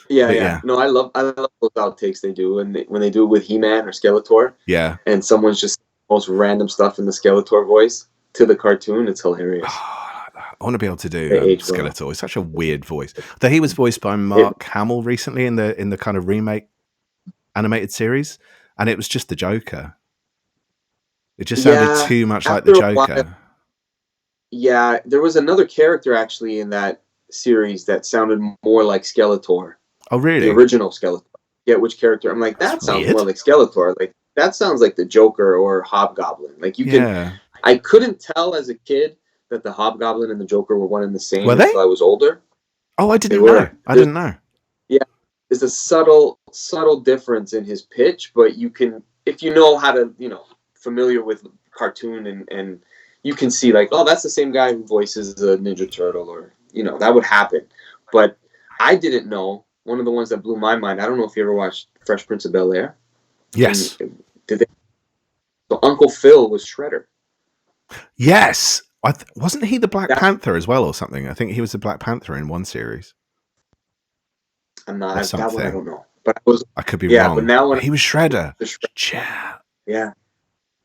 Yeah. No, I love those outtakes they do when they do it with He-Man or Skeletor. Yeah. And someone's just most random stuff in the Skeletor voice to the cartoon. It's hilarious. I want to be able to do Skeletor. It's such a weird voice. Though he was voiced by Mark Hamill recently in the kind of remake animated series, and it was just the Joker. It just sounded too much like the Joker. Yeah, there was another character actually in that series that sounded more like Skeletor. Oh, really? The original Skeletor. Yeah, which character? I'm like, that sounds weird. More like Skeletor. Like that sounds like the Joker or Hobgoblin. Like you can. I couldn't tell as a kid that the Hobgoblin and the Joker were one and the same until I was older. Oh, I didn't know. I didn't know. Yeah, there's a subtle difference in his pitch, but you can, if you know how to, familiar with cartoon and you can see like, oh, that's the same guy who voices the Ninja Turtle, or that would happen. But I didn't know. One of the ones that blew my mind. I don't know if you ever watched Fresh Prince of Bel-Air. Yes. So Uncle Phil was Shredder. Yes. Wasn't he the Black Panther as well or something? I think he was the Black Panther in one series. I'm not. That one I don't know. But I could be wrong. But now he was Shredder. Yeah.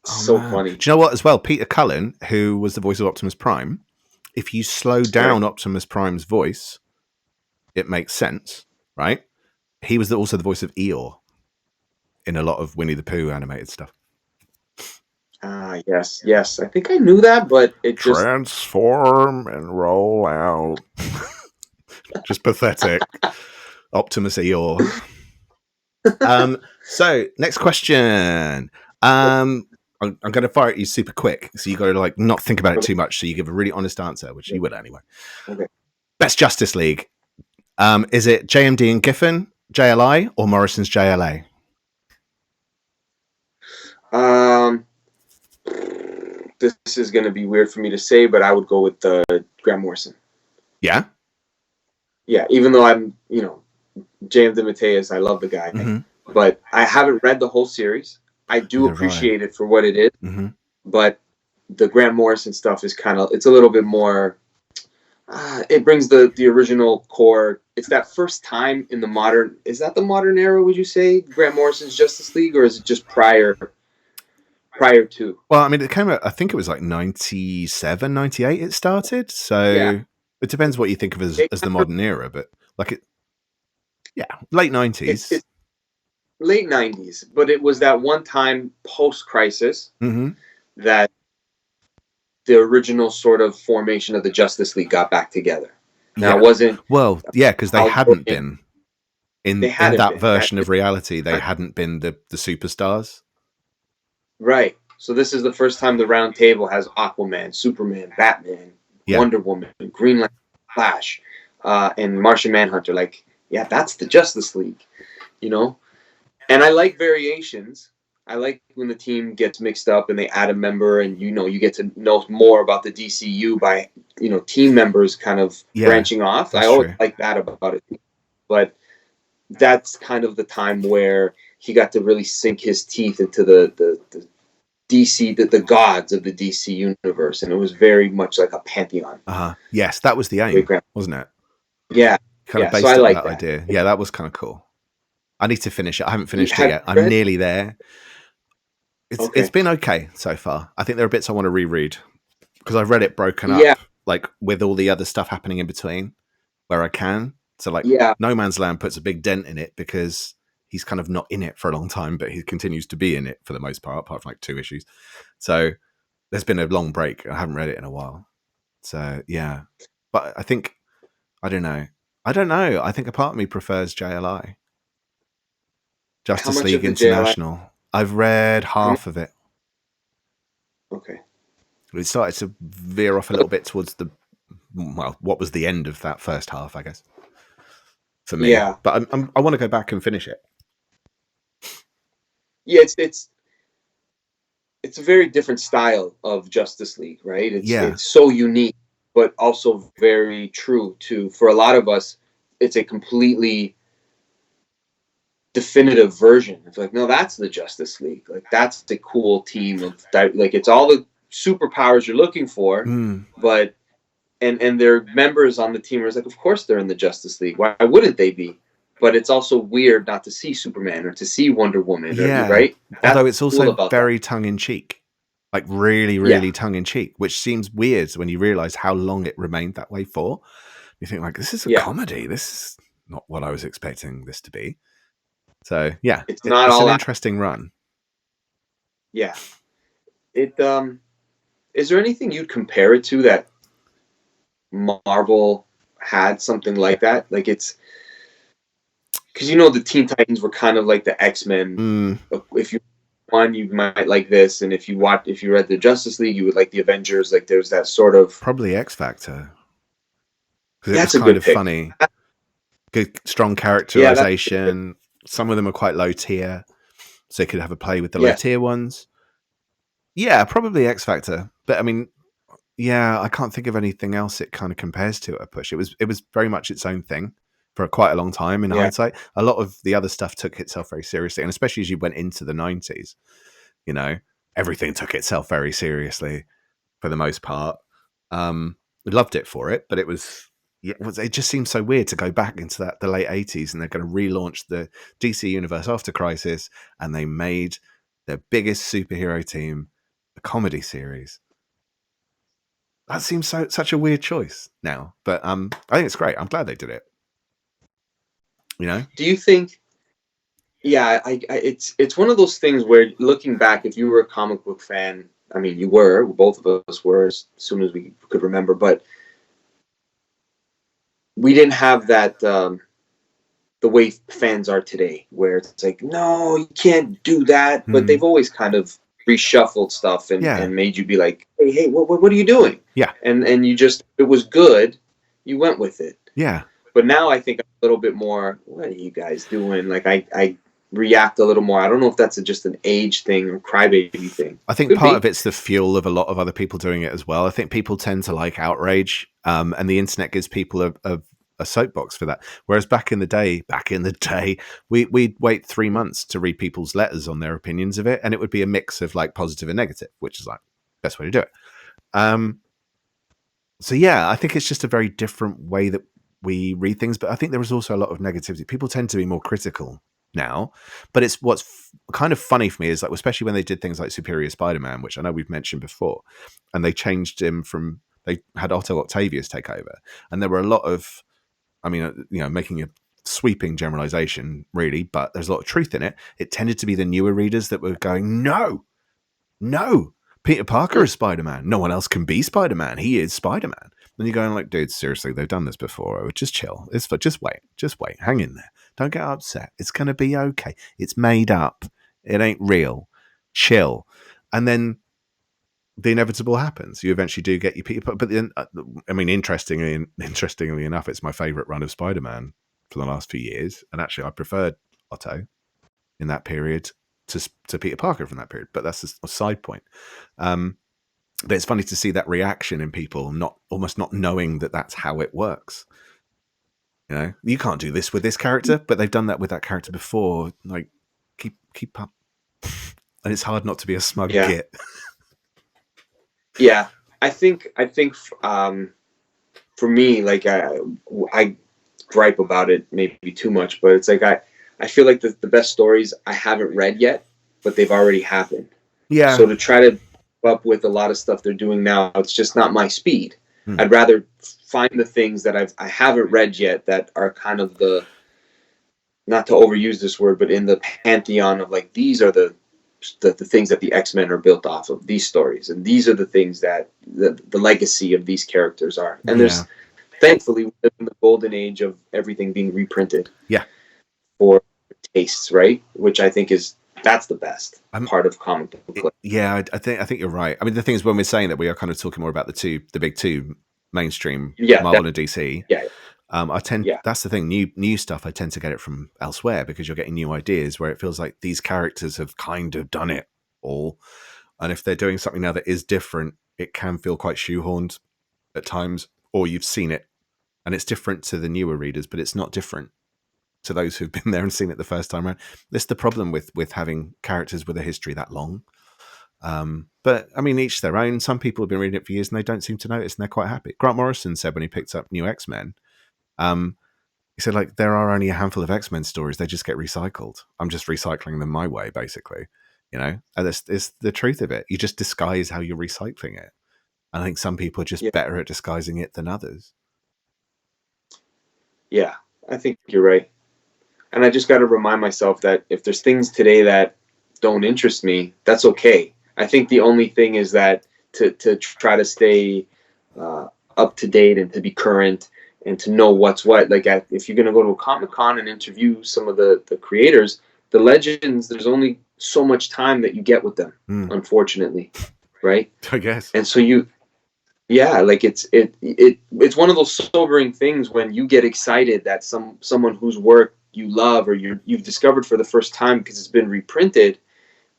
So man. funny. Do you know what as well? Peter Cullen, who was the voice of Optimus Prime, if you slow down Optimus Prime's voice, it makes sense, right? He was also the voice of Eeyore in a lot of Winnie the Pooh animated stuff. Yes. I think I knew that, but it just... Transform and roll out. Just pathetic. Optimus Eeyore. So, next question. I'm going to fire at you super quick, so you got to like not think about it too much. So you give a really honest answer, which you would anyway. Okay. Best Justice League. Is it JMD and Giffen, JLI, or Morrison's JLA? This is going to be weird for me to say, but I would go with Grant Morrison. Yeah. Yeah, even though I'm, James DeMatteis, I love the guy, but I haven't read the whole series. I do appreciate it for what it is, but the Grant Morrison stuff is it's a little bit more, it brings the original core. It's that first time in the modern, is that the modern era, would you say, Grant Morrison's Justice League, or is it just prior to? Well, I mean, it came out, I think it was like 97, 98 it started, so it depends what you think of as the modern era, but late 90s. It's late 90s, but it was that one time post-crisis that the original sort of formation of the Justice League got back together. Now, it wasn't... Well, yeah, because they hadn't been in that version of reality. They hadn't been the superstars. Right. So this is the first time the Round Table has Aquaman, Superman, Batman, Wonder Woman, Green Lantern, Flash, and Martian Manhunter. Like, that's the Justice League, And I like variations. I like when the team gets mixed up and they add a member, and you get to know more about the DCU by team members kind of branching off. I always like that about it, but that's kind of the time where he got to really sink his teeth into the DC, the gods of the DC universe, and it was very much like a pantheon. Yes, that was the aim, wasn't it? Yeah, kind of based on that idea. Yeah, that was kind of cool. I need to finish it. I haven't finished it yet. I'm nearly there. It's been okay so far. I think there are bits I want to reread because I've read it broken up, like with all the other stuff happening in between, where I can. So, like, No Man's Land puts a big dent in it because he's kind of not in it for a long time, but he continues to be in it for the most part, apart from like 2 issues. So there's been a long break. I haven't read it in a while. So yeah, but I think I don't know. I think a part of me prefers JLI. Justice League International. I've read half of it. Okay. It started to veer off a little bit towards what was the end of that first half, I guess, for me. Yeah. But I want to go back and finish it. Yeah, it's a very different style of Justice League, right? It's so unique, but also very true to, for a lot of us, it's a completely definitive version. It's like, no, that's the Justice League. Like, that's the cool team of, like, it's all the superpowers you're looking for, but and their members on the team are like, of course they're in the Justice League. Why wouldn't they be? But it's also weird not to see Superman or to see Wonder Woman, right? Although it's also very tongue-in-cheek, like really, really tongue-in-cheek, which seems weird when you realize how long it remained that way for. You think, like, this is a comedy. This is not what I was expecting this to be. So, yeah, it's an interesting run. Yeah. Is there anything you'd compare it to that Marvel had something like that? Like, it's... Because the Teen Titans were kind of like the X-Men. If you won, you might like this, and if you read the Justice League, you would like the Avengers. Like, there's that sort of probably X Factor, because it was kind of funny, good, strong characterization. Some of them are quite low tier, so they could have a play with the low tier ones. Yeah, probably X Factor, but I mean, I can't think of anything else it kind of compares to at a push. It was very much its own thing for quite a long time in hindsight. A lot of the other stuff took itself very seriously, and especially as you went into the 90s, everything took itself very seriously for the most part. We loved it for it, but it just seems so weird to go back into the late 80s, and they're going to relaunch the DC universe after Crisis, and they made their biggest superhero team comedy series. That seems such a weird choice now, but I think it's great. I'm glad they did it. You know? Do you think? Yeah, it's one of those things where looking back, if you were a comic book fan, I mean, you were, both of us were, as soon as we could remember, but we didn't have that the way fans are today, where it's like, no, you can't do that. But they've always kind of reshuffled stuff and made you be like, hey, what are you doing? Yeah. And you just, it was good, you went with it. Yeah. But now I think a little bit more, what are you guys doing? Like I react a little more. I don't know if that's just an age thing or crybaby thing. I think part of it's the fuel of a lot of other people doing it as well. I think people tend to like outrage, and the internet gives people a soapbox for that. Whereas back in the day, we'd wait 3 months to read people's letters on their opinions of it, and it would be a mix of like positive and negative, which is like best way to do it. So yeah, I think it's just a very different way that we read things, but I think there is also a lot of negativity. People tend to be more critical now, but it's what's kind of funny for me is like, especially when they did things like Superior Spider-Man, which I know we've mentioned before, and they changed him from, they had Otto Octavius take over, and there were a lot of, I mean, you know, making a sweeping generalization really, but there's a lot of truth in it. It tended to be the newer readers that were going, no, Peter Parker is Spider-Man. No one else can be Spider-Man. He is Spider-Man. And you're going like, dude, seriously, they've done this before. Just chill. Just wait. Hang in there. Don't get upset. It's going to be okay. It's made up. It ain't real. Chill. And then the inevitable happens. You eventually do get your Peter, but then, I mean, interestingly enough, it's my favorite run of Spider-Man for the last few years. And actually, I preferred Otto in that period to Peter Parker from that period. But that's a side point. But it's funny to see that reaction in people, almost not knowing that that's how it works. You know, you can't do this with this character, but they've done that with that character before. Like, keep up, and it's hard not to be a smug git. Yeah, I think for me, like I gripe about it maybe too much, but it's like I feel like the best stories I haven't read yet, but they've already happened. Yeah. So to try to up with a lot of stuff they're doing now, it's just not my speed. I'd rather find the things that I haven't read yet that are kind of the, not to overuse this word, but in the pantheon of like, these are the things that the X-Men are built off of, these stories, and these are the things that the legacy of these characters are. And there's, thankfully, we live in the golden age of everything being reprinted for tastes, right? Which I think that's the best part of comic book. Yeah, I think you're right. I mean, the thing is, when we're saying that, we are kind of talking more about the big two mainstream, Marvel and DC. That's the thing. New stuff, I tend to get it from elsewhere because you're getting new ideas where it feels like these characters have kind of done it all, and if they're doing something now that is different, it can feel quite shoehorned at times, or you've seen it and it's different to the newer readers, but it's not different to those who've been there and seen it the first time around. This is the problem with having characters with a history that long. But I mean, each their own. Some people have been reading it for years and they don't seem to notice, and they're quite happy. Grant Morrison said when he picked up New X-Men, he said, like, there are only a handful of X-Men stories. They just get recycled. I'm just recycling them my way, basically. You know, and it's the truth of it. You just disguise how you're recycling it. And I think some people are just better at disguising it than others. Yeah, I think you're right. And I just got to remind myself that if there's things today that don't interest me, that's okay. I think the only thing is that to try to stay up to date and to be current and to know what's what. Like, if you're going to go to a Comic-Con and interview some of the creators, the legends, there's only so much time that you get with them, unfortunately, right? I guess. And so like it's one of those sobering things when you get excited that someone whose work you love or you've discovered for the first time because it's been reprinted,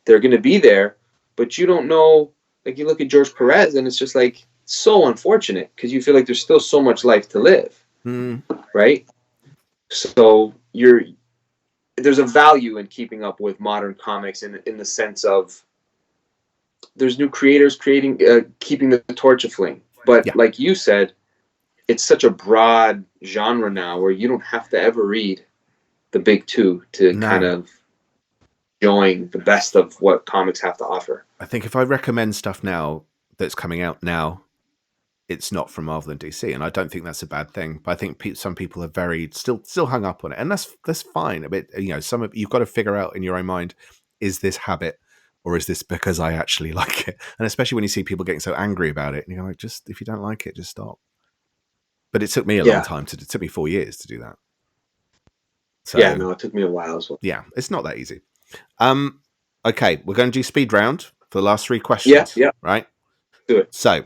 they're going to be there, but you don't know. Like, you look at George Perez and it's just like so unfortunate because you feel like there's still so much life to live, right? So there's a value in keeping up with modern comics in the sense of there's new creators keeping the torch aflame. But like you said, it's such a broad genre now where you don't have to ever read the big two to kind of join the best of what comics have to offer. I think if I recommend stuff now that's coming out now, it's not from Marvel and DC, and I don't think that's a bad thing. But I think some people are very still hung up on it, and that's fine. A bit, some of you've got to figure out in your own mind: is this habit, or is this because I actually like it? And especially when you see people getting so angry about it, and you're like, just if you don't like it, just stop. But it took me a long time it took me 4 years to do that. So, yeah, no, it took me a while as well. Yeah, it's not that easy. Okay, we're going to do speed round for the last 3 questions. Yeah. Right? Do it. So,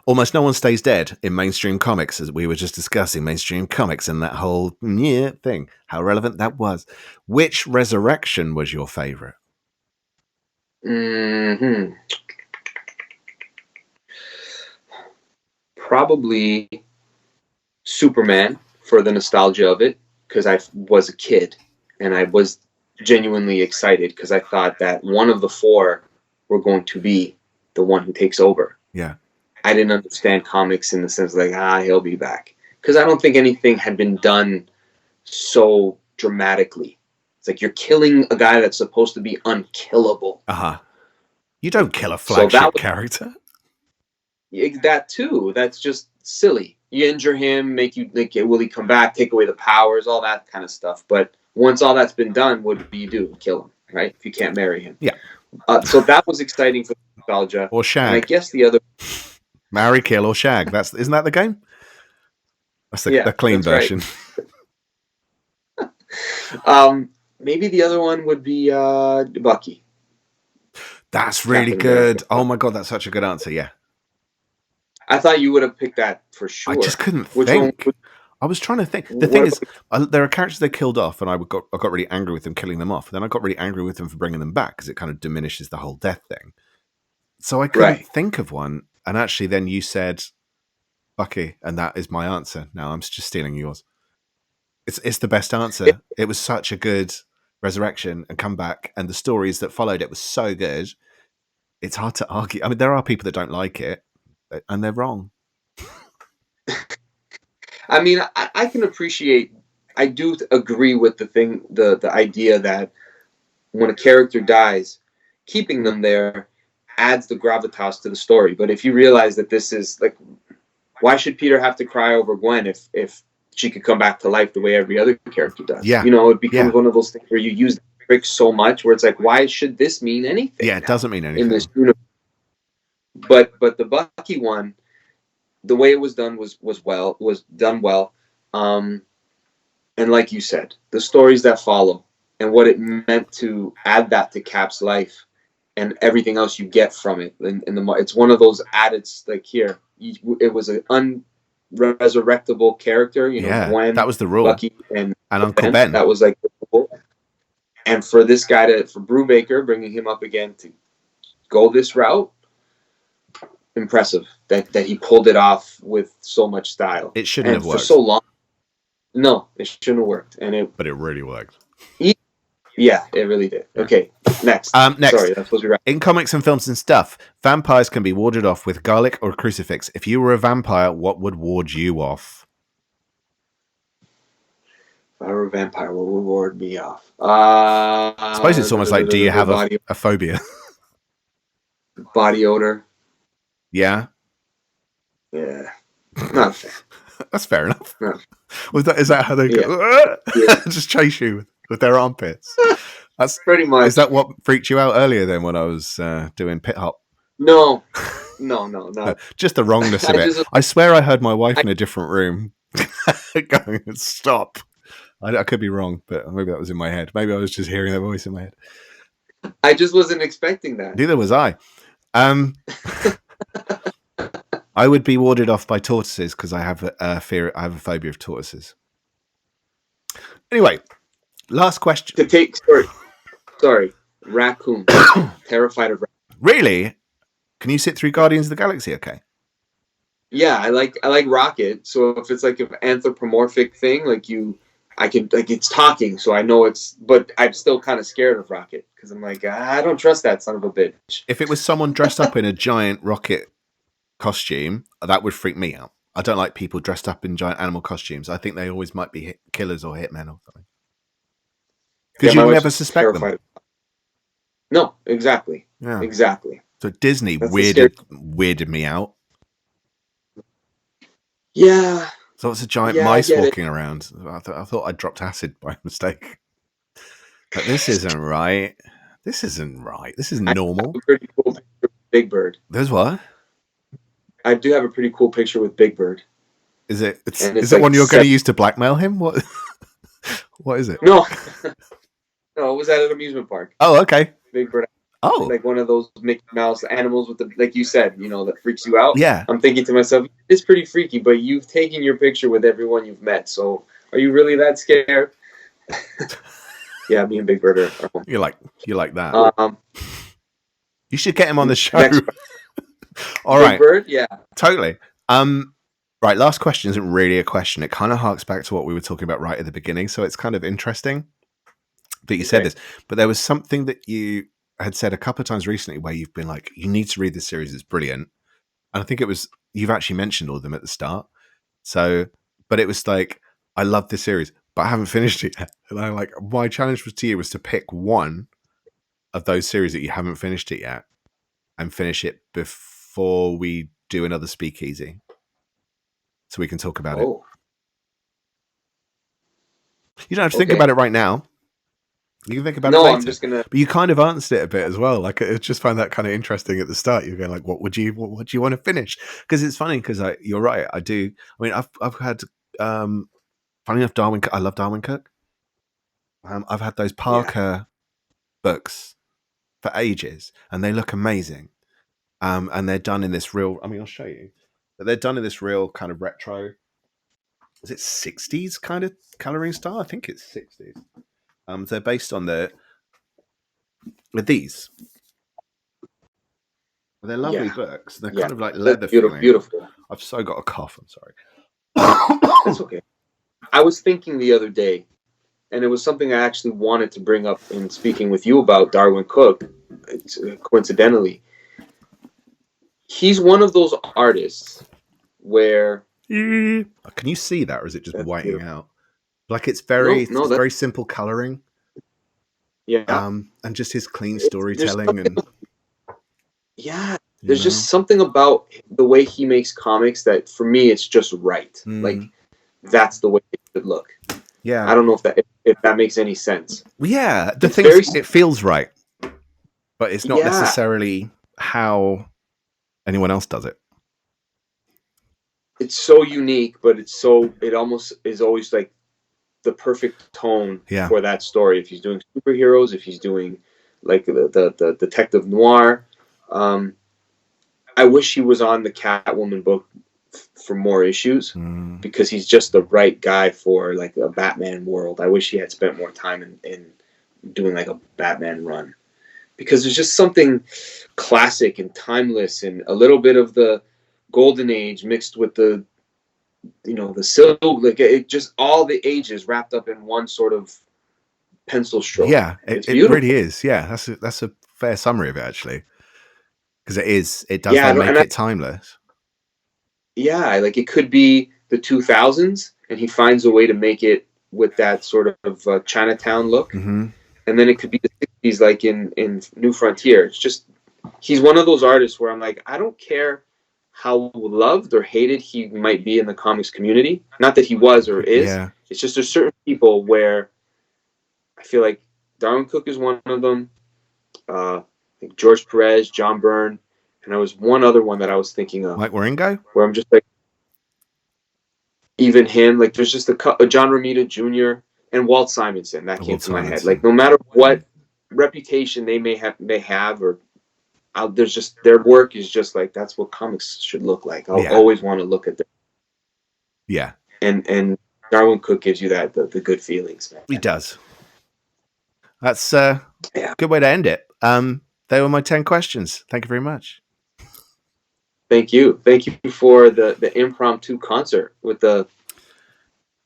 almost no one stays dead in mainstream comics, as we were just discussing mainstream comics and that whole thing, how relevant that was. Which resurrection was your favorite? Probably Superman for the nostalgia of it, because I was a kid and I was genuinely excited because I thought that one of the 4 were going to be the one who takes over. Yeah. I didn't understand comics in the sense like, he'll be back. Because I don't think anything had been done so dramatically. It's like you're killing a guy that's supposed to be unkillable. You don't kill a flagship character. That too. That's just silly. You injure him, make you like, will he come back? Take away the powers, all that kind of stuff. But once all that's been done, what do you do? Kill him, right? If you can't marry him. Yeah. So that was exciting for nostalgia. Or shag. And I guess the other. Marry, kill, or shag. Isn't that the game? That's the clean version. Right. Maybe the other one would be Bucky. That's really good. Oh my god, that's such a good answer. Yeah. I thought you would have picked that for sure. I just couldn't think. I was trying to think. The thing is, there are characters they killed off, and I got really angry with them killing them off. Then I got really angry with them for bringing them back because it kind of diminishes the whole death thing. So I couldn't think of one. And actually, then you said Bucky, and that is my answer. Now I'm just stealing yours. It's the best answer. It was such a good resurrection and comeback, and the stories that followed it was so good. It's hard to argue. I mean, there are people that don't like it, and they're wrong. I mean, I can appreciate. I do agree with the idea that when a character dies, keeping them there adds the gravitas to the story. But if you realize that this is like, why should Peter have to cry over Gwen if she could come back to life the way every other character does? Yeah. It becomes one of those things where you use the trick so much where it's like, why should this mean anything? Yeah, it doesn't mean anything in this universe. But the Bucky one, the way it was done was done well. And like you said, the stories that follow and what it meant to add that to Cap's life and everything else you get from it. It's one of those added, like here, it was an unresurrectable character. Gwen, that was the rule. Bucky and Uncle Ben. That was like the rule. And for this guy for Brubaker, bringing him up again to go this route, impressive that he pulled it off with so much style. It shouldn't have worked for so long. No, it shouldn't have worked, but it really worked. Yeah, it really did. Okay, next. Next. Sorry, that's supposed to be right. In comics and films and stuff, vampires can be warded off with garlic or a crucifix. If you were a vampire, what would ward you off? If I were a vampire, what would ward me off? I suppose it's almost like, do you have a phobia? Body odor. Yeah. Yeah. Not fair. That's fair enough. No. Is that how they go? Just chase you with their armpits. That's pretty much. Is that what freaked you out earlier then when I was doing pit hop? No. Just the wrongness of it. I swear I heard my wife in a different room going, stop. I could be wrong, but maybe that was in my head. Maybe I was just hearing her voice in my head. I just wasn't expecting that. Neither was I. I would be warded off by tortoises because I have a phobia of tortoises. Anyway, last question. Sorry, raccoon. Terrified of raccoon. Really? Can you sit through Guardians of the Galaxy? Okay. Yeah, I like Rocket. So if it's like an anthropomorphic thing, it's talking, so I know it's. But I'm still kind of scared of Rocket because I'm like, I don't trust that son of a bitch. If it was someone dressed up in a giant rocket costume, that would freak me out. I don't like people dressed up in giant animal costumes. I think they always might be killers or hitmen or something. Because you never suspect them. No, exactly. Yeah. Exactly. So Disney That's weirded me out. Yeah. So it's a giant Yeah, I mice get it. walking around. I thought I dropped acid by mistake. But this isn't right. This isn't right. This is I have normal. a pretty cool picture with Big Bird. There's what? I do have a pretty cool picture with Big Bird. Is it? And Is it one you're going to use to blackmail him? What? What is it? No. No, it was at an amusement park. Oh, okay. Big Bird. Oh, Like one of those Mickey Mouse animals with the, like you said, that freaks you out. yeah. I'm thinking to myself, it's pretty freaky, but you've taken your picture with everyone you've met, so are you really that scared? Yeah, me and Big Bird are home. You like that. You should get him on the show. All Big right. Bird, yeah. Totally. Right, last question isn't really a question. It kind of harks back to what we were talking about right at the beginning, so it's kind of interesting that you said this. But there was something that you had said a couple of times recently where you've been like, you need to read this series, it's brilliant. And I think it was, you've actually mentioned all of them at the start. So, but it was like, I love this series, but I haven't finished it yet. And I'm like, my challenge to you was to pick one of those series that you haven't finished it yet and finish it before we do another speakeasy. So we can talk about it. You don't have to think about it right now. You can think about it later. I'm just gonna. But you kind of answered it a bit as well. Like, I just found that kind of interesting at the start. You're going like, what do you want to finish? Because it's funny. Because you're right. I do. I mean, I've had funny enough, Darwin. I love Darwin Cook. I've had those Parker books for ages, and they look amazing. And they're done in this real. I mean, I'll show you. But they're done in this real kind of retro. Is it 60s kind of coloring style? I think it's 60s. They're based on these. They're lovely books. They're kind of like leather feeling. Beautiful. I've so got a cough. I'm sorry. That's okay. I was thinking the other day, and it was something I actually wanted to bring up in speaking with you about Darwin Cook. Coincidentally, he's one of those artists where. Can you see that, or is it just whiting out? Like it's very very simple coloring. Yeah. And just his clean storytelling there's just something about the way he makes comics that for me it's just right. Like that's the way it should look. Yeah. I don't know if that makes any sense. Yeah. The thing is, it feels right, but it's not necessarily how anyone else does it. It's so unique, but it almost is always like the perfect tone for that story. If he's doing superheroes, if he's doing like the detective noir, I wish he was on the Catwoman book for more issues because he's just the right guy for like a Batman world. I wish he had spent more time in doing like a Batman run because there's just something classic and timeless and a little bit of the golden age mixed with the silver, like it just all the ages wrapped up in one sort of pencil stroke. Yeah, it really is. Yeah, that's a fair summary of it actually, because it does make it timeless. Yeah, like it could be the 2000s, and he finds a way to make it with that sort of Chinatown look, and then it could be the 60s, like in New Frontier. It's just he's one of those artists where I'm like, I don't care how loved or hated he might be in the comics community. Not that he was or is. Yeah. It's just there's certain people where I feel like Darwin Cook is one of them. Like George Perez, John Byrne, and there was one other one that I was thinking of. Mike Waringo? Where I'm just like, even him. Like there's just a John Romita Jr. and Walt Simonson that came to my head. Like no matter what reputation they may have or there's just their work is just like that's what comics should look like. I'll always want to look at them. Yeah, and Darwin Cook gives you that the good feelings. Man. He does. That's a good way to end it. They were my 10 questions. Thank you very much. Thank you for the impromptu concert with the.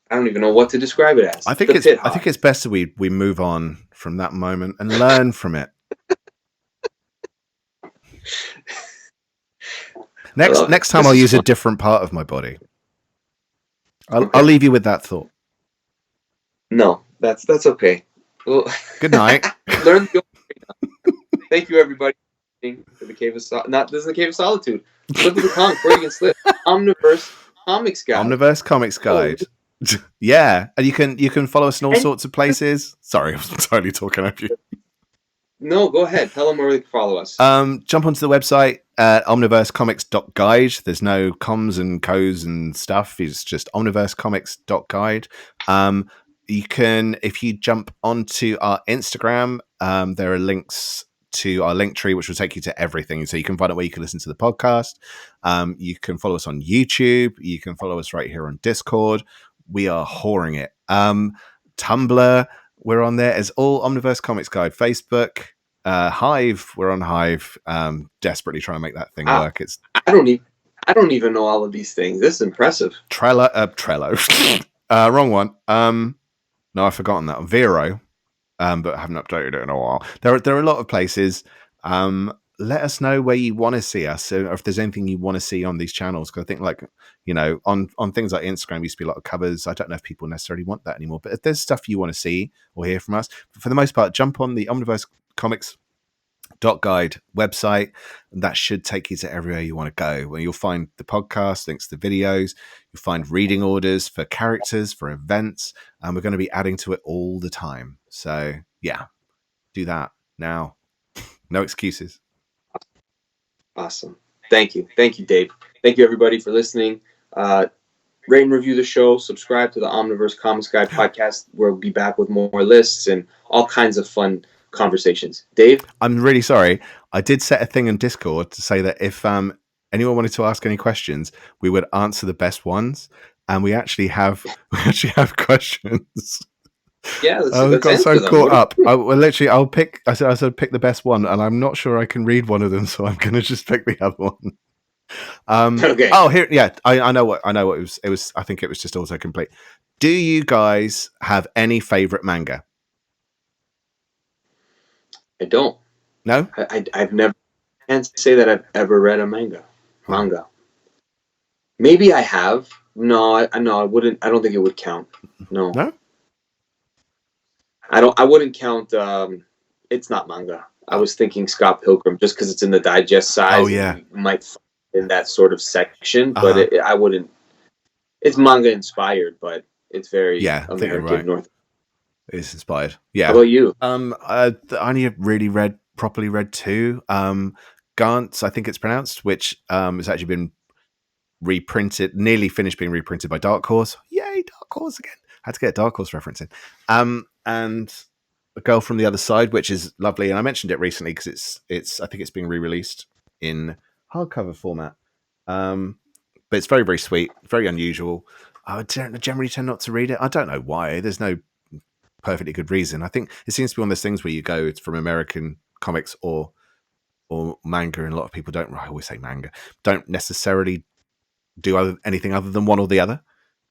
I don't even know what to describe it as. I think it's best that we move on from that moment and learn from it. Next time I'll use a different part of my body. I'll leave you with that thought. No, that's okay. Well, good night. Learn. Thank you, everybody. to the Cave of not this is the Cave of Solitude. Flip of the Tongue, Freudian Slip, Omniverse Comics Guide. Omniverse Comics Guide. Yeah, and you can follow us in all sorts of places. Sorry, I'm totally talking over you. No, go ahead. Tell them where they can follow us. Jump onto the website at omniversecomics.guide. There's no comms and co's and stuff. It's just omniversecomics.guide. You can, if you jump onto our Instagram, there are links to our link tree, which will take you to everything. So you can find out where you can listen to the podcast. You can follow us on YouTube. You can follow us right here on Discord. We are whoring it. Tumblr, we're on there. It's all Omniverse Comics Guide. Facebook, Hive, we're on Hive. Desperately trying to make that thing work. It's I don't even know all of these things. This is impressive. Trello. Wrong one. No, I've forgotten that. Vero, but I haven't updated it in a while. There are a lot of places. Let us know where you want to see us, or if there's anything you want to see on these channels. Because I think, like, on things like Instagram, used to be a lot of covers. I don't know if people necessarily want that anymore. But if there's stuff you want to see or hear from us, for the most part, jump on the Omniverse Comics .guide website, and that should take you to everywhere you want to go, where you'll find the podcast, links to videos, you'll find reading orders for characters, for events, and we're going to be adding to it all the time. So yeah, do that now. No excuses. Awesome. Thank you, Dave. Thank you, everybody, for listening. Rate and review the show. Subscribe to the Omniverse Comics Guide podcast, where we'll be back with more lists and all kinds of fun conversations. Dave? I'm really sorry. I did set a thing in Discord to say that if anyone wanted to ask any questions, we would answer the best ones. And we actually have questions. Yeah, I got so caught up. I'll pick. I said pick the best one, and I'm not sure I can read one of them, so I'm going to just pick the other one. Okay. Oh, here, yeah. I know what it was. I think it was just autocomplete. Do you guys have any favorite manga? I don't. No, I've never. I can't say that I've ever read a manga. Maybe I have. No, I wouldn't. I don't think it would count. No. I wouldn't count. It's not manga. I was thinking Scott Pilgrim, just because it's in the digest size. Oh yeah. You might find in that sort of section, but I wouldn't. It's manga inspired, but it's very American right. North. It's inspired. Yeah. How about you? I only really properly read two. Gantz, I think it's pronounced, which has actually been reprinted, nearly finished being reprinted by Dark Horse. Yay, Dark Horse again. Had to get a Dark Horse reference in. And A Girl from the Other Side, which is lovely. And I mentioned it recently because I think it's being re-released in hardcover format. But it's very, very sweet, very unusual. I generally tend not to read it. I don't know why. There's no perfectly good reason. I think it seems to be one of those things where you go, it's from American comics or manga, and a lot of people I always say manga, don't necessarily do anything other than one or the other.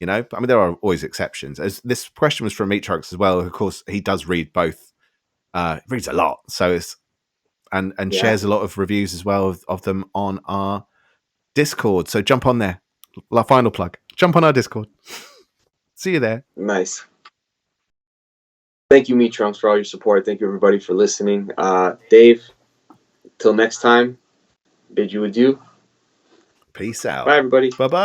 I mean, there are always exceptions. As this question was from Meat Trucks as well. Of course, he does read both. Reads a lot, so shares a lot of reviews as well of them on our Discord. So jump on there. Our final plug. Jump on our Discord. See you there. Nice. Thank you, Meat Trunks, for all your support. Thank you, everybody, for listening. Dave, till next time, bid you adieu. Peace out. Bye, everybody. Bye-bye.